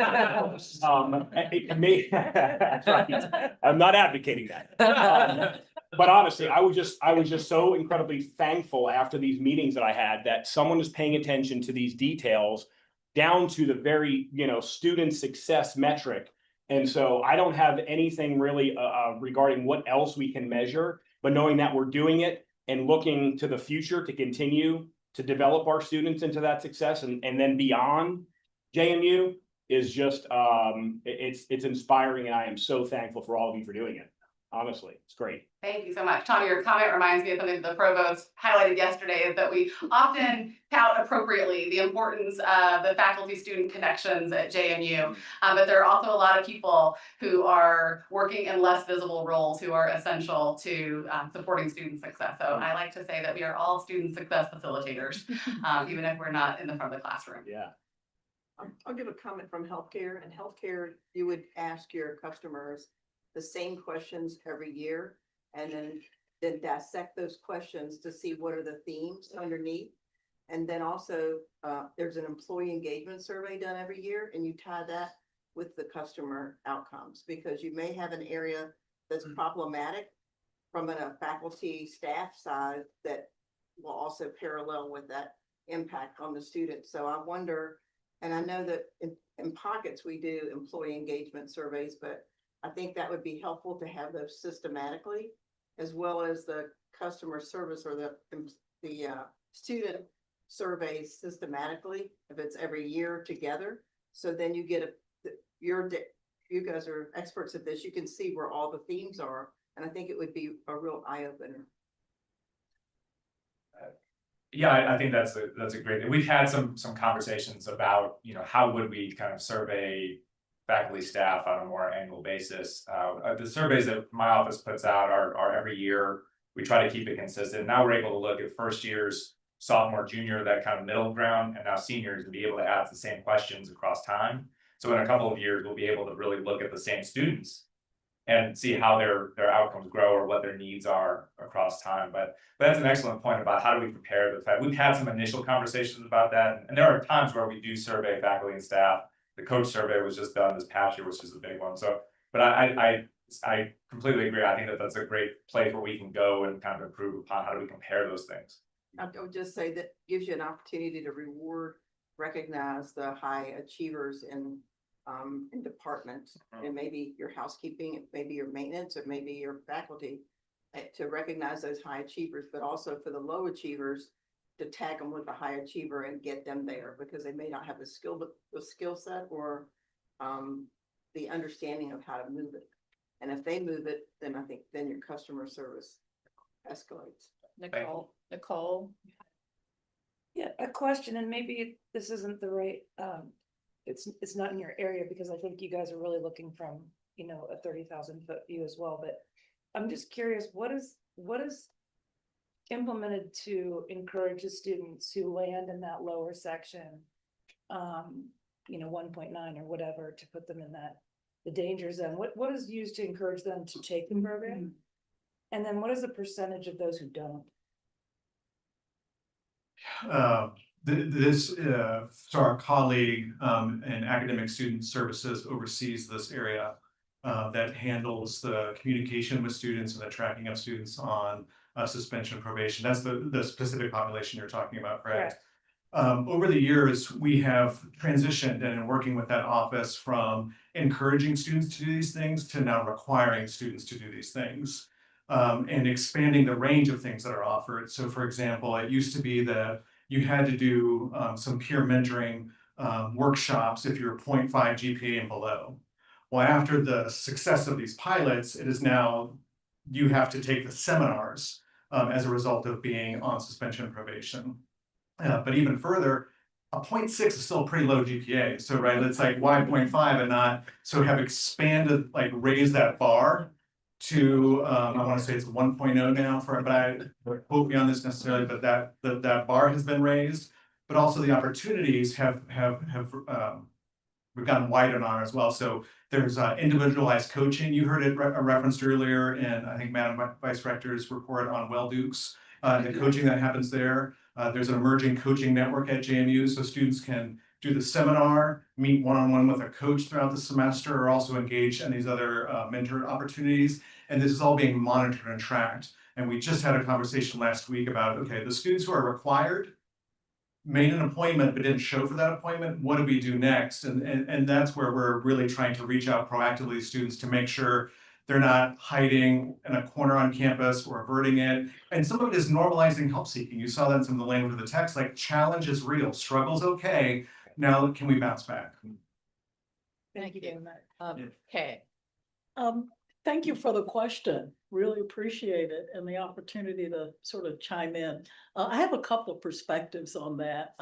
it may, right. I'm not advocating that. But honestly, I was just so incredibly thankful after these meetings that I had that someone is paying attention to these details down to the very, student success metric. And so I don't have anything really regarding what else we can measure, but knowing that we're doing it and looking to the future to continue to develop our students into that success and then beyond JMU is just, it's inspiring, and I am so thankful for all of you for doing it. Honestly, it's great. Thank you so much. Tom, your comment reminds me of something the provost highlighted yesterday, is that we often tout appropriately the importance of the faculty-student connections at JMU. But there are also a lot of people who are working in less visible roles who are essential to supporting student success. So I like to say that we are all student success facilitators, even if we're not in the front of the classroom. Yeah. I'll give a comment from healthcare. In healthcare, you would ask your customers the same questions every year, and then dissect those questions to see what are the themes underneath. And then also, there's an employee engagement survey done every year, and you tie that with the customer outcomes, because you may have an area that's problematic from a faculty staff side that will also parallel with that impact on the students. So I wonder, and I know that in pockets we do employee engagement surveys, but I think that would be helpful to have those systematically, as well as the customer service or the student surveys systematically, if it's every year together. So then you get you guys are experts at this. You can see where all the themes are, and I think it would be a real eye opener. Yeah, I think that's a great, we've had some conversations about, how would we kind of survey faculty, staff on a more annual basis. The surveys that my office puts out are every year. We try to keep it consistent. Now we're able to look at first years, sophomore, junior, that kind of middle ground, and now seniors, and be able to ask the same questions across time. So in a couple of years, we'll be able to really look at the same students and see how their outcomes grow or what their needs are across time. But that's an excellent point about how do we prepare the fact. We've had some initial conversations about that, and there are times where we do survey faculty and staff. The coach survey was just done this past year, which is a big one. So, but I completely agree. I think that's a great place where we can go and kind of improve upon how do we compare those things. I would just say that gives you an opportunity to recognize the high achievers in departments, and maybe your housekeeping, maybe your maintenance, or maybe your faculty, to recognize those high achievers, but also for the low achievers to tag them with a high achiever and get them there, because they may not have the skill set or the understanding of how to move it. And if they move it, then I think then your customer service escalates. Nicole. Yeah, a question, and maybe this isn't the right, it's not in your area, because I think you guys are really looking from, a 30,000-foot view as well, but I'm just curious, what is implemented to encourage the students who land in that lower section, 1.9 or whatever, to put them in the danger zone? What is used to encourage them to take the program? And then what is the percentage of those who don't? So our colleague in academic student services oversees this area that handles the communication with students and the tracking of students on suspension probation. That's the specific population you're talking about, correct? Over the years, we have transitioned and in working with that office from encouraging students to do these things to now requiring students to do these things, and expanding the range of things that are offered. So for example, it used to be that you had to do some peer mentoring workshops if you're 0.5 GPA and below. Well, after the success of these pilots, it is now you have to take the seminars as a result of being on suspension probation. But even further, a 0.6 is still a pretty low GPA. So, right, it's like why 0.5 and not, so have expanded, like raised that bar to, I want to say it's 1.0 now but I quote me on this necessarily, but that bar has been raised, but also the opportunities have we've gotten widened on as well. So there's individualized coaching. You heard it referenced earlier in, I think, Madam Vice Rector's report on Well Dukes, the coaching that happens there. There's an emerging coaching network at JMU, so students can do the seminar, meet one-on-one with a coach throughout the semester, or also engage in these other mentor opportunities. And this is all being monitored and tracked. And we just had a conversation last week about, okay, the students who are required, made an appointment but didn't show for that appointment, what do we do next? And that's where we're really trying to reach out proactively to students to make sure they're not hiding in a corner on campus or averting it. And some of it is normalizing help seeking. You saw that in some of the language of the text, like challenge is real, struggle's okay. Now can we bounce back? Thank you. Okay. Thank you for the question. Really appreciate it and the opportunity to sort of chime in. I have a couple of perspectives on that.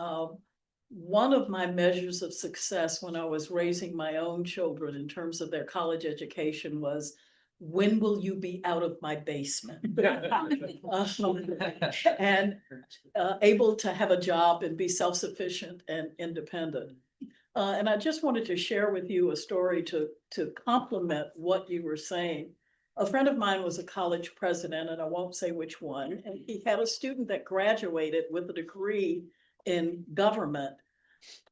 One of my measures of success when I was raising my own children in terms of their college education was, when will you be out of my basement? And able to have a job and be self-sufficient and independent. And I just wanted to share with you a story to complement what you were saying. A friend of mine was a college president, and I won't say which one, and he had a student that graduated with a degree in government.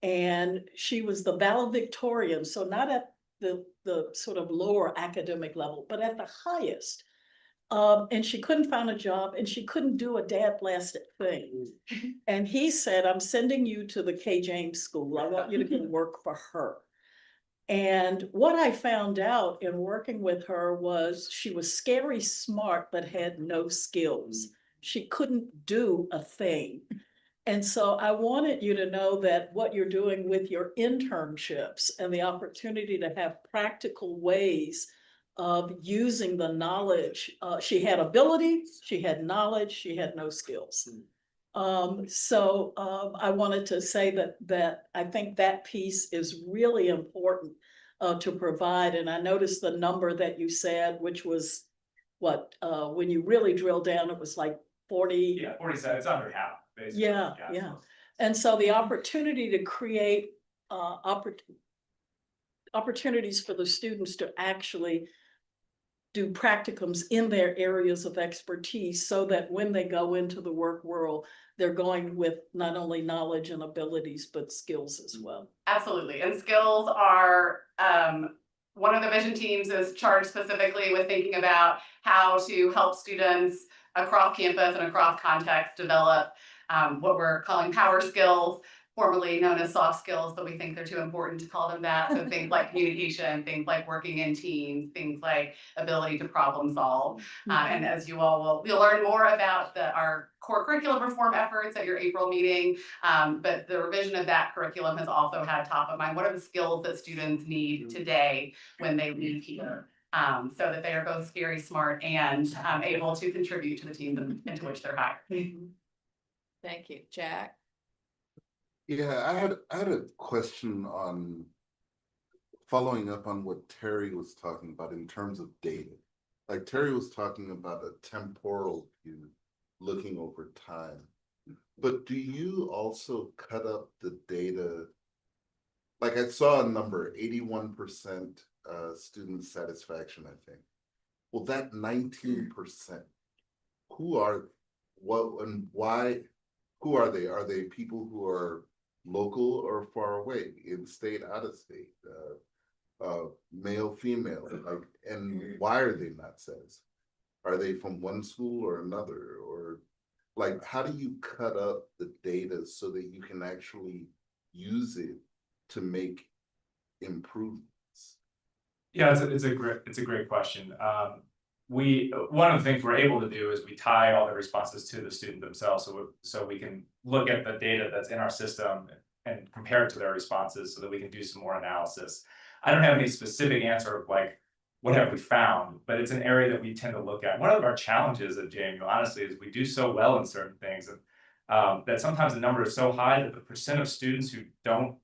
And she was the valedictorian, so not at the sort of lower academic level, but at the highest. And she couldn't find a job and she couldn't do a dad blasted thing. And he said, I'm sending you to the K. James School. I want you to go work for her. And what I found out in working with her was she was scary smart, but had no skills. She couldn't do a thing. And so I wanted you to know that what you're doing with your internships and the opportunity to have practical ways of using the knowledge. She had ability, she had knowledge, she had no skills. I wanted to say that I think that piece is really important to provide. And I noticed the number that you said, which was what, when you really drill down, it was like 40. Yeah, 47, it's under half, basically. Yeah. And so the opportunity to create opportunities for the students to actually do practicums in their areas of expertise so that when they go into the work world, they're going with not only knowledge and abilities, but skills as well. Absolutely. And skills are, one of the vision teams is charged specifically with thinking about how to help students across campus and across contexts develop what we're calling power skills, formerly known as soft skills, but we think they're too important to call them that. So things like communication, things like working in teams, things like ability to problem solve. And as you all you'll learn more about our core curriculum reform efforts at your April meeting. But the revision of that curriculum has also had top of mind. What are the skills that students need today when they leave here? So that they are both scary smart and able to contribute to the team into which they're hired. Thank you. Jack? Yeah, I had a question on following up on what Terry was talking about in terms of data. Like Terry was talking about a temporal view, looking over time. But do you also cut up the data? Like I saw a number, 81% student satisfaction, I think. Well, that 19%, who are, what and why, who are they? Are they people who are local or far away, in state, out of state, male, female, like, and why are they not satisfied? Are they from one school or another? Or like, how do you cut up the data so that you can actually use it to make improvements? Yeah, it's a great question. One of the things we're able to do is we tie all the responses to the student themselves, so we can look at the data that's in our system and compare it to their responses so that we can do some more analysis. I don't have any specific answer of like, what have we found, but it's an area that we tend to look at. One of our challenges at JMU, honestly, is we do so well in certain things, and that sometimes the number is so high that the percent of students who don't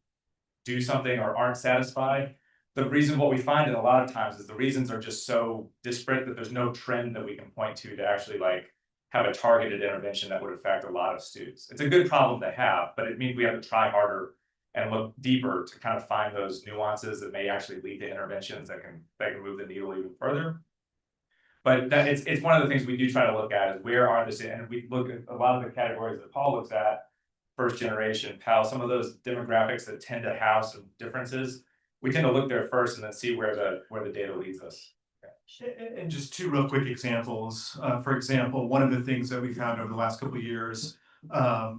do something or aren't satisfied, what we find in a lot of times is the reasons are just so disparate that there's no trend that we can point to actually like have a targeted intervention that would affect a lot of students. It's a good problem to have, but it means we have to try harder and look deeper to kind of find those nuances that may actually lead to interventions that can move the needle even further. But it's one of the things we do try to look at is where are this, and we look at a lot of the categories that Paul looks at, first generation, Pal, some of those demographics that tend to have some differences. We tend to look there first and then see where the data leads us. And just two real quick examples. For example, one of the things that we found over the last couple of years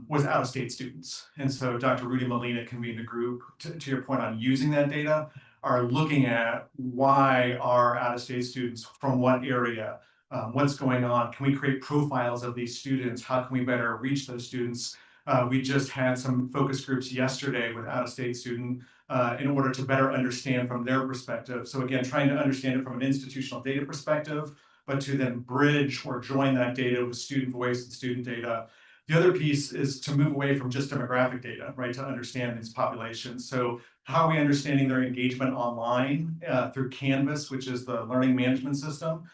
was out-of-state students. And so Dr. Rudy Molina convened a group, to your point on using that data, are looking at why are out-of-state students from what area, what's going on, can we create profiles of these students, how can we better reach those students? We just had some focus groups yesterday with out-of-state student in order to better understand from their perspective. So again, trying to understand it from an institutional data perspective, but to then bridge or join that data with student voice and student data. The other piece is to move away from just demographic data, right, to understand these populations. So how are we understanding their engagement online through Canvas, which is the learning management system,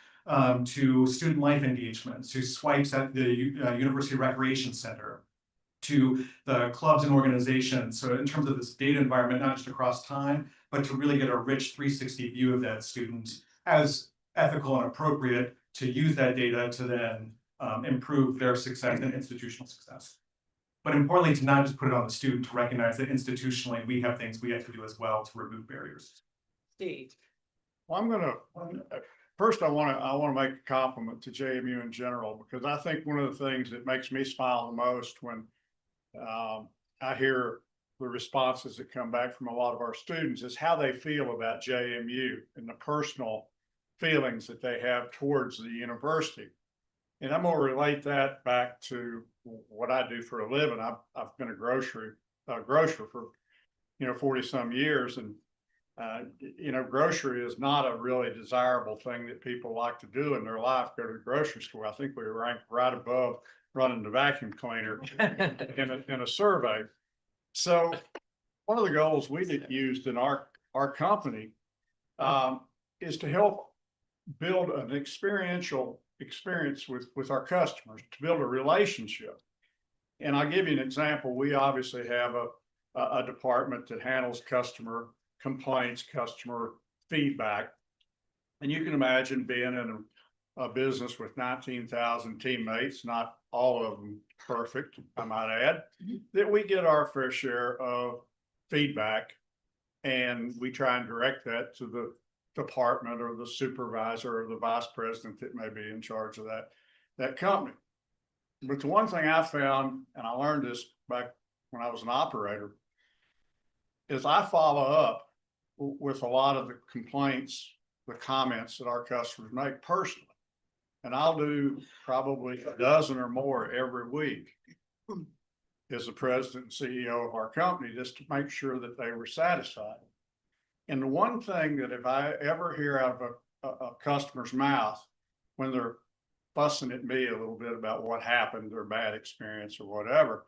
to student life engagement, to swipes at the University Recreation Center, to the clubs and organizations. So in terms of this data environment, not just across time, but to really get a rich 360 view of that student as ethical and appropriate to use that data to then improve their success and institutional success. But importantly, to not just put it on the student, to recognize that institutionally, we have things we have to do as well to remove barriers. Steve. Well, I'm gonna, first I wanna make a compliment to JMU in general, because I think one of the things that makes me smile the most when I hear the responses that come back from a lot of our students is how they feel about JMU and the personal feelings that they have towards the university. And I'm gonna relate that back to what I do for a living. I've been a grocer for, 40 some years. And, grocery is not a really desirable thing that people like to do in their life, go to the grocery store. I think we rank right above running the vacuum cleaner in a survey. So one of the goals we used in our company is to help build an experiential experience with our customers, to build a relationship. And I'll give you an example. We obviously have a department that handles customer complaints, customer feedback. And you can imagine being in a business with 19,000 teammates, not all of them perfect, I might add, that we get our fair share of feedback, and we try and direct that to the department or the supervisor or the vice president that may be in charge of that company. But the one thing I found, and I learned this back when I was an operator, is I follow up with a lot of the complaints, the comments that our customers make personally. And I'll do probably a dozen or more every week as the president and CEO of our company, just to make sure that they were satisfied. And the one thing that if I ever hear out of a customer's mouth when they're fussing at me a little bit about what happened, their bad experience or whatever,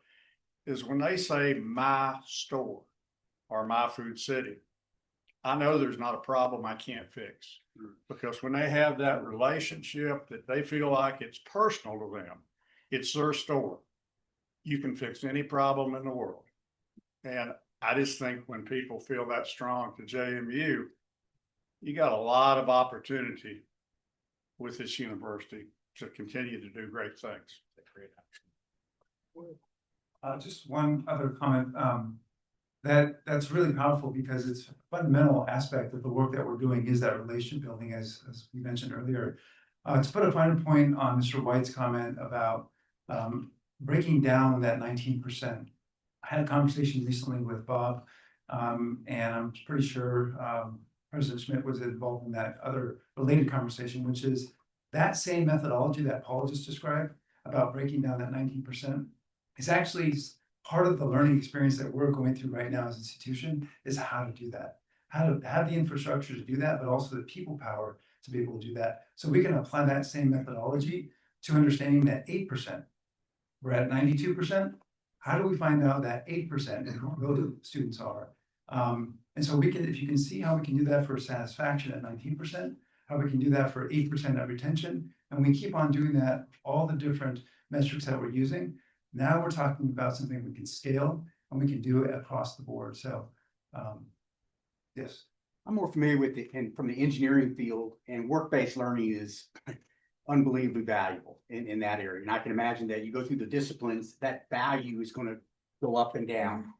is when they say my store or my food city. I know there's not a problem I can't fix, because when they have that relationship that they feel like it's personal to them, it's their store. You can fix any problem in the world. And I just think when people feel that strong to JMU, you got a lot of opportunity with this university to continue to do great things. Just one other comment. That's really powerful, because it's a fundamental aspect of the work that we're doing is that relation building, as we mentioned earlier. To put a finer point on Mr. White's comment about breaking down that 19%. I had a conversation recently with Bob, and I'm pretty sure President Schmidt was involved in that other related conversation, which is that same methodology that Paul just described about breaking down that 19% is actually part of the learning experience that we're going through right now as an institution, is how to do that, how to have the infrastructure to do that, but also the people power to be able to do that. So we can apply that same methodology to understanding that 8%. We're at 92%. How do we find out that 8% and who those students are? And so we can, if you can see how we can do that for satisfaction at 19%, how we can do that for 8% at retention, and we keep on doing that, all the different metrics that we're using. Now we're talking about something we can scale and we can do it across the board. So, yes. I'm more familiar with from the engineering field, and work-based learning is unbelievably valuable in that area. And I can imagine that you go through the disciplines, that value is going to go up and down.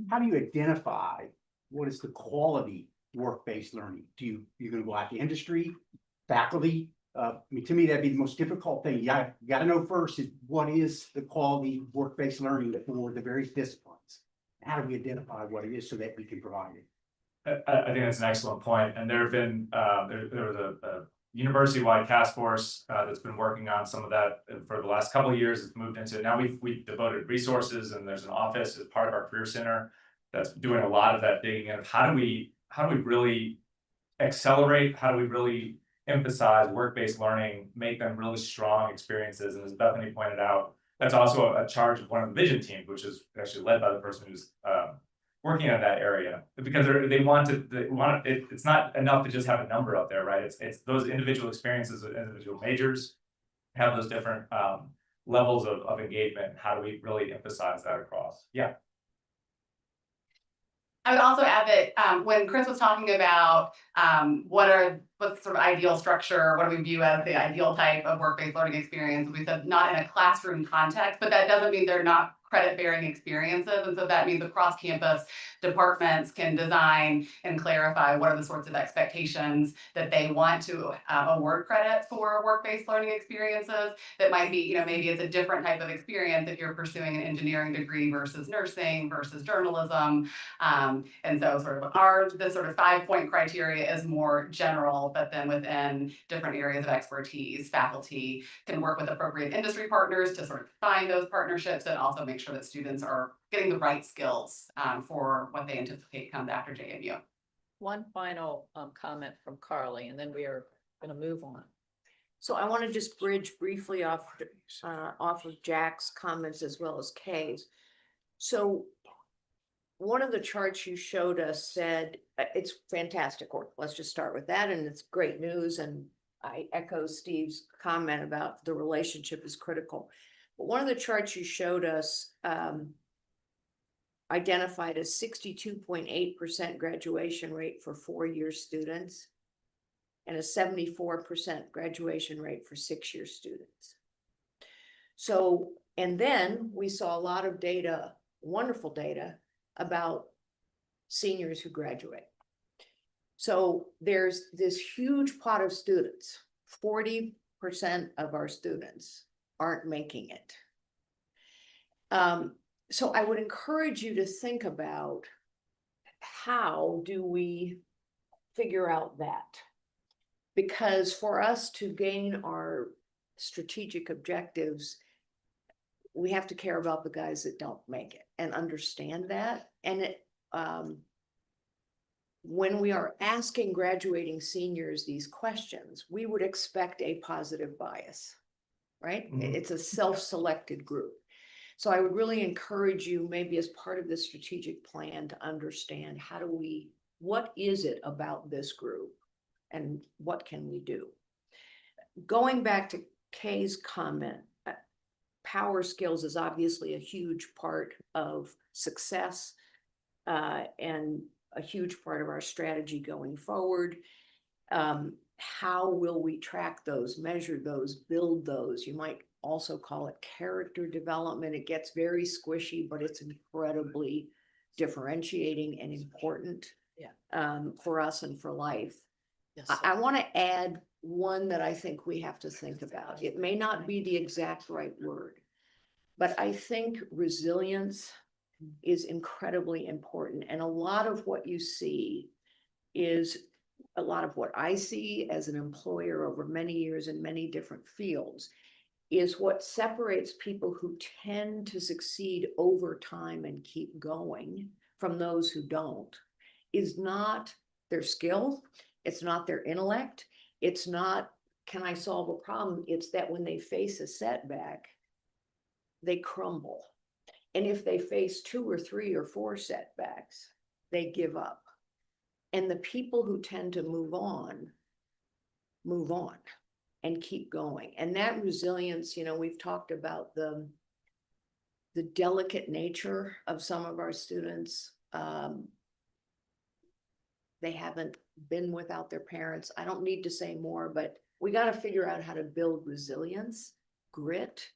How do you identify what is the quality work-based learning? You're going to go out to industry, faculty, I mean, to me, that'd be the most difficult thing. You gotta know first is what is the quality of work-based learning for the various disciplines? How do we identify what it is so that we can provide it? I think that's an excellent point, and there have been, there was a university-wide task force, that's been working on some of that for the last couple of years. It's moved into, now we've devoted resources, and there's an office as part of our career center that's doing a lot of that digging in of how do we really accelerate, how do we really emphasize work-based learning, make them really strong experiences, and as Bethany pointed out, that's also a charge of one of the vision teams, which is actually led by the person who's working on that area, because it's not enough to just have a number up there, right? It's those individual experiences of individual majors have those different levels of engagement. How do we really emphasize that across? Yeah. I would also add that when Chris was talking about what's sort of ideal structure, what do we view as the ideal type of work-based learning experience, we said not in a classroom context, but that doesn't mean they're not credit-bearing experiences. And so that means across campus, departments can design and clarify what are the sorts of expectations that they want to award credit for work-based learning experiences. That might be, maybe it's a different type of experience if you're pursuing an engineering degree versus nursing versus journalism. And so the sort of 5-point criteria is more general, but then within different areas of expertise, faculty can work with appropriate industry partners to sort of find those partnerships and also make sure that students are getting the right skills for what they anticipate comes after JMU. One final comment from Carly, and then we are going to move on. So I want to just bridge briefly off of Jack's comments as well as Kay's. So one of the charts you showed us said, it's fantastic work. Let's just start with that. And it's great news. And I echo Steve's comment about the relationship is critical. But one of the charts you showed us identified a 62.8% graduation rate for 4-year students and a 74% graduation rate for 6-year students. So, and then we saw a lot of data, wonderful data, about seniors who graduate. So there's this huge pot of students, 40% of our students aren't making it. So I would encourage you to think about how do we figure out that? Because for us to gain our strategic objectives, we have to care about the guys that don't make it and understand that. And when we are asking graduating seniors these questions, we would expect a positive bias, right? Mm-hmm. It's a self-selected group. So I would really encourage you, maybe as part of the strategic plan, to understand what is it about this group and what can we do? Going back to Kay's comment, power skills is obviously a huge part of success and a huge part of our strategy going forward. How will we track those, measure those, build those? You might also call it character development. It gets very squishy, but it's incredibly differentiating and important for us and for life. Yes. I want to add one that I think we have to think about. It may not be the exact right word, but I think resilience is incredibly important. And a lot of what you see is a lot of what I see as an employer over many years in many different fields is what separates people who tend to succeed over time and keep going from those who don't is not their skill. It's not their intellect. It's not, can I solve a problem? It's that when they face a setback, they crumble. And if they face 2 or 3 or 4 setbacks, they give up. And the people who tend to move on and keep going. And that resilience, we've talked about the delicate nature of some of our students. They haven't been without their parents. I don't need to say more, but we got to figure out how to build resilience, grit.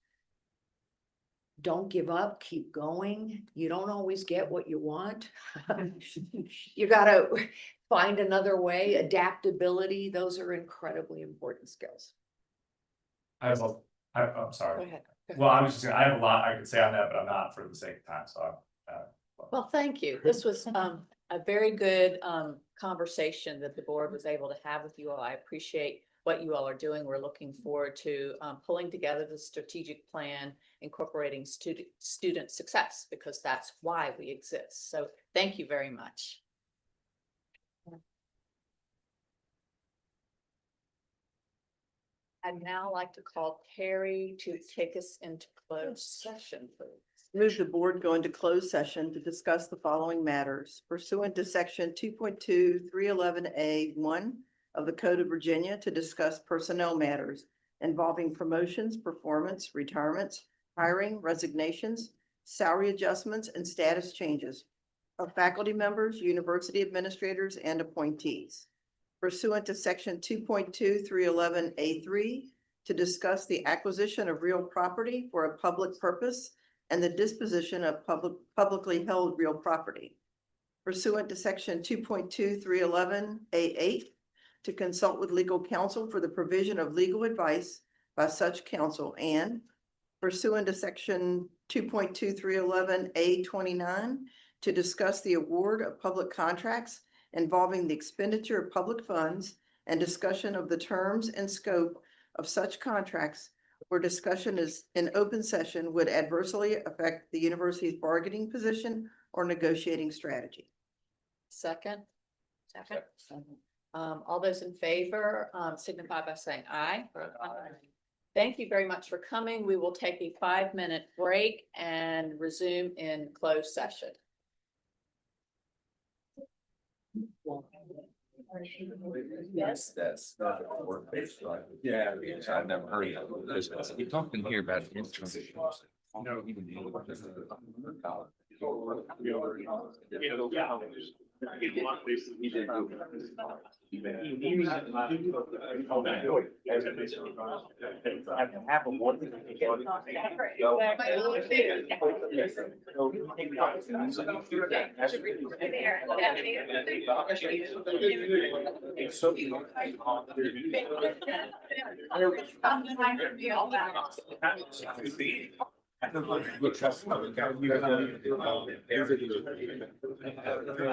Don't give up, keep going. You don't always get what you want. You got to find another way. Adaptability, those are incredibly important skills. I'm Go sorry. ahead. Well, I was just, I have a lot I could say on that, but I'm not for the sake of time, so. Well, thank you. This was a very good conversation that the board was able to have with you all. I appreciate what you all are doing. We're looking forward to pulling together the strategic plan, incorporating student success, because that's why we exist. So thank you very much. I'd now like to call Terry to take us into closed session, please. Move the board go into closed session to discuss the following matters pursuant to section 2.2 311A1 of the Code of Virginia to discuss personnel matters involving promotions, performance, retirements, hiring, resignations, salary adjustments, and status changes of faculty members, university administrators, and appointees. Pursuant to section 2.2 311A3 to discuss the acquisition of real property for a public purpose and the disposition of publicly held real property. Pursuant to section 2.2 311A8 to consult with legal counsel for the provision of legal advice by such counsel, and pursuant to section 2.2 311A29 to discuss the award of public contracts involving the expenditure of public funds and discussion of the terms and scope of such contracts where discussion is in open session would adversely affect the university's bargaining position or negotiating strategy. Second. All those in favor, signify by saying aye. Thank you very much for coming. We will take a 5-minute break and resume in closed session. Yes, that's not a work based on. Yeah, because I've never heard of it. You talked in here about. No, even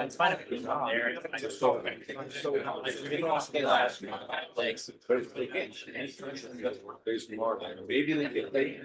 It's fine if it's on there. I just so. Maybe they.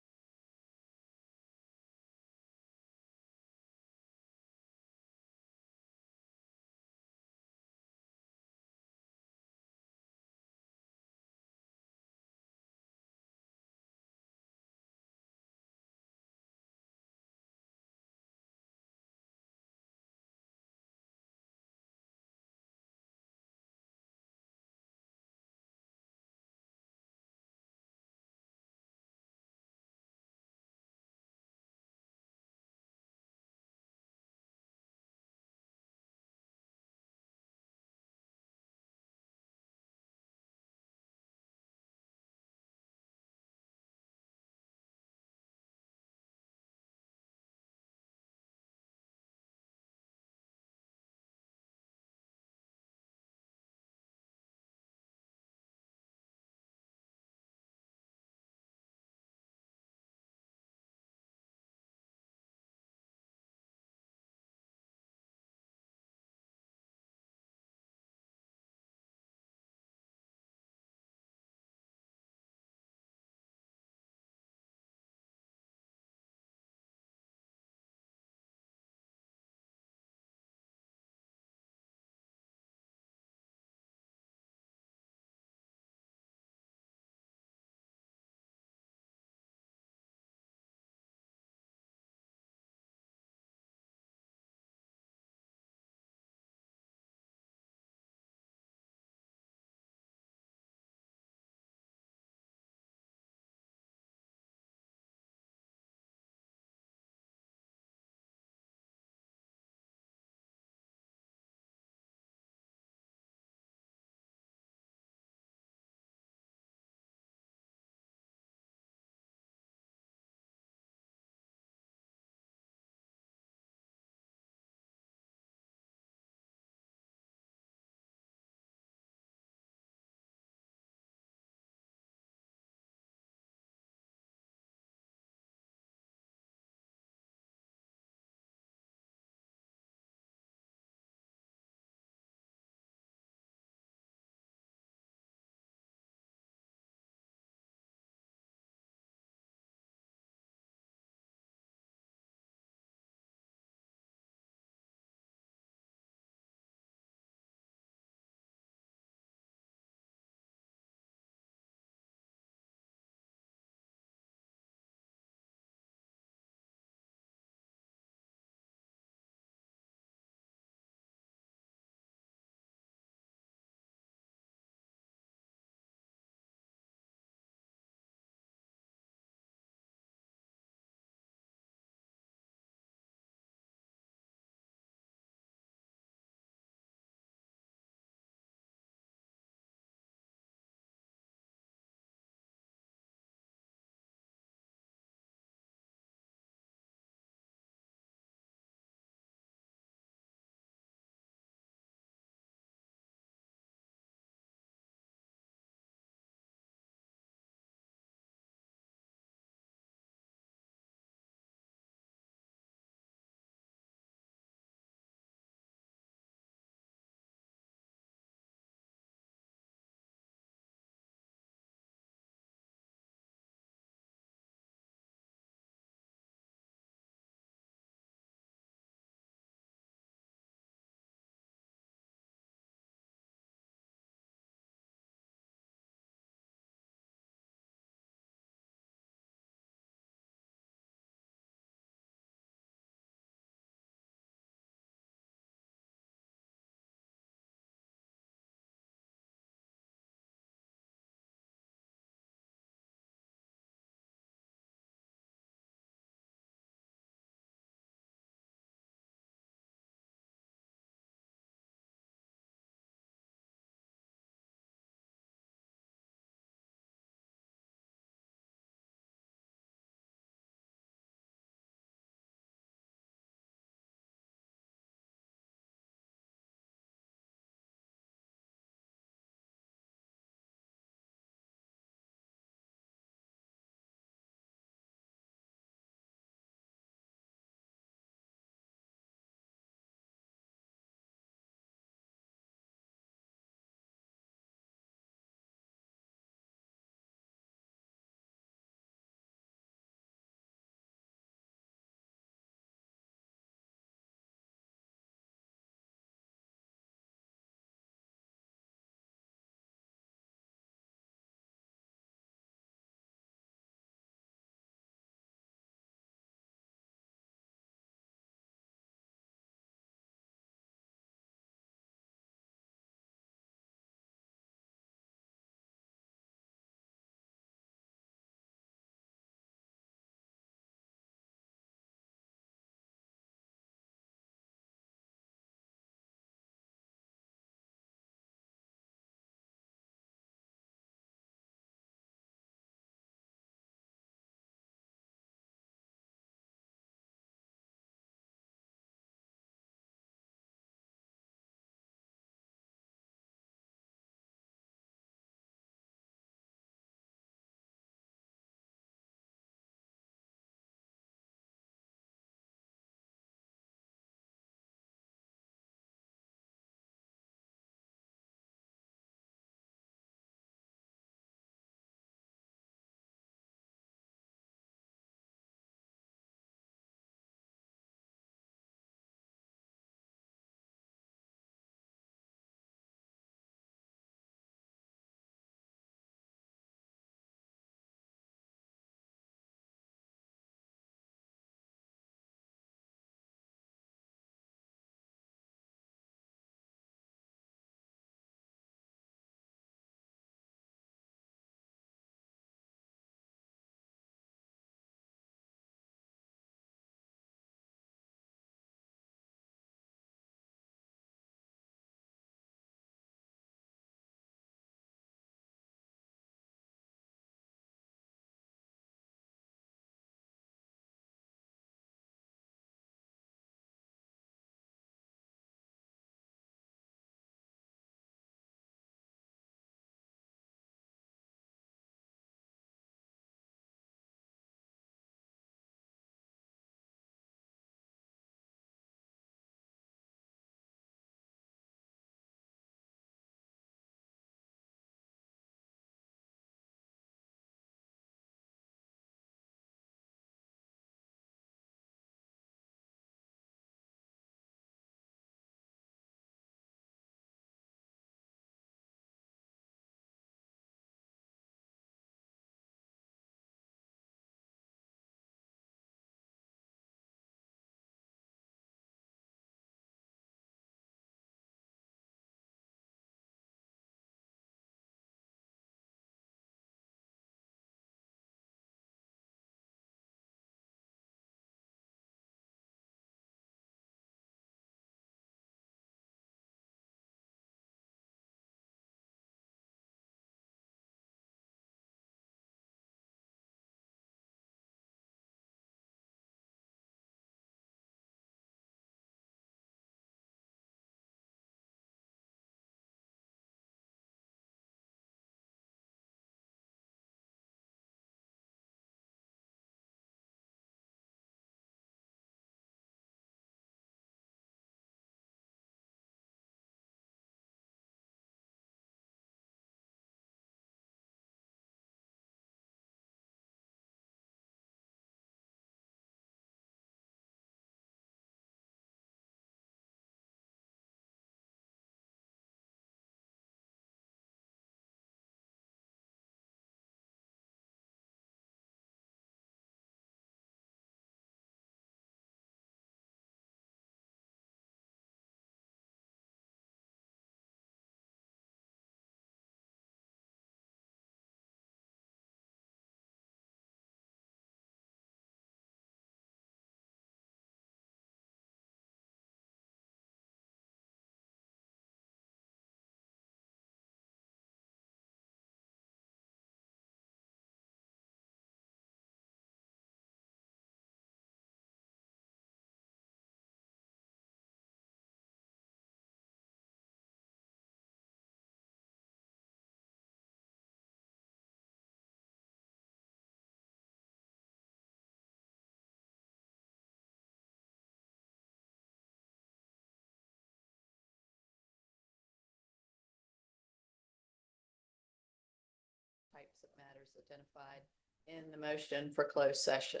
identified in the motion for closed session.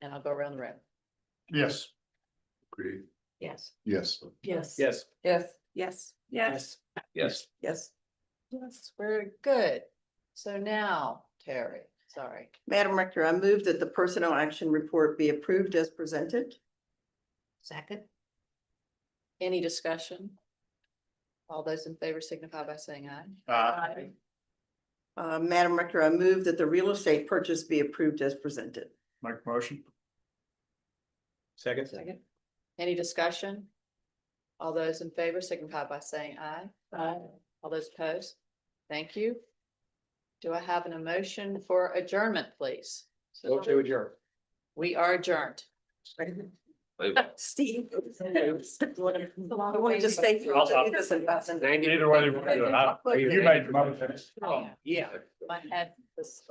And I'll go around the room. Yes. Agreed. Yes. Yes. Yes. Yes. Yes. Yes. Yes. Yes. Yes, we're good. So now, Terry, sorry. Madam Rector, I move that the personnel action report be approved as presented. Second. Any discussion? All those in favor signify by saying aye. Aye. Madam Rector, I move that the real estate purchase be approved as presented. Make motion. Second. Second. Any discussion? All those in favor signify by saying aye. Aye. All those opposed? Thank you. Do I have an emotion for adjournment, please? So to adjourn. We are adjourned. Steve. You want to just stay through I'll- do this and pass it? Either way you want to do it. You made the motion. Yeah. My head was.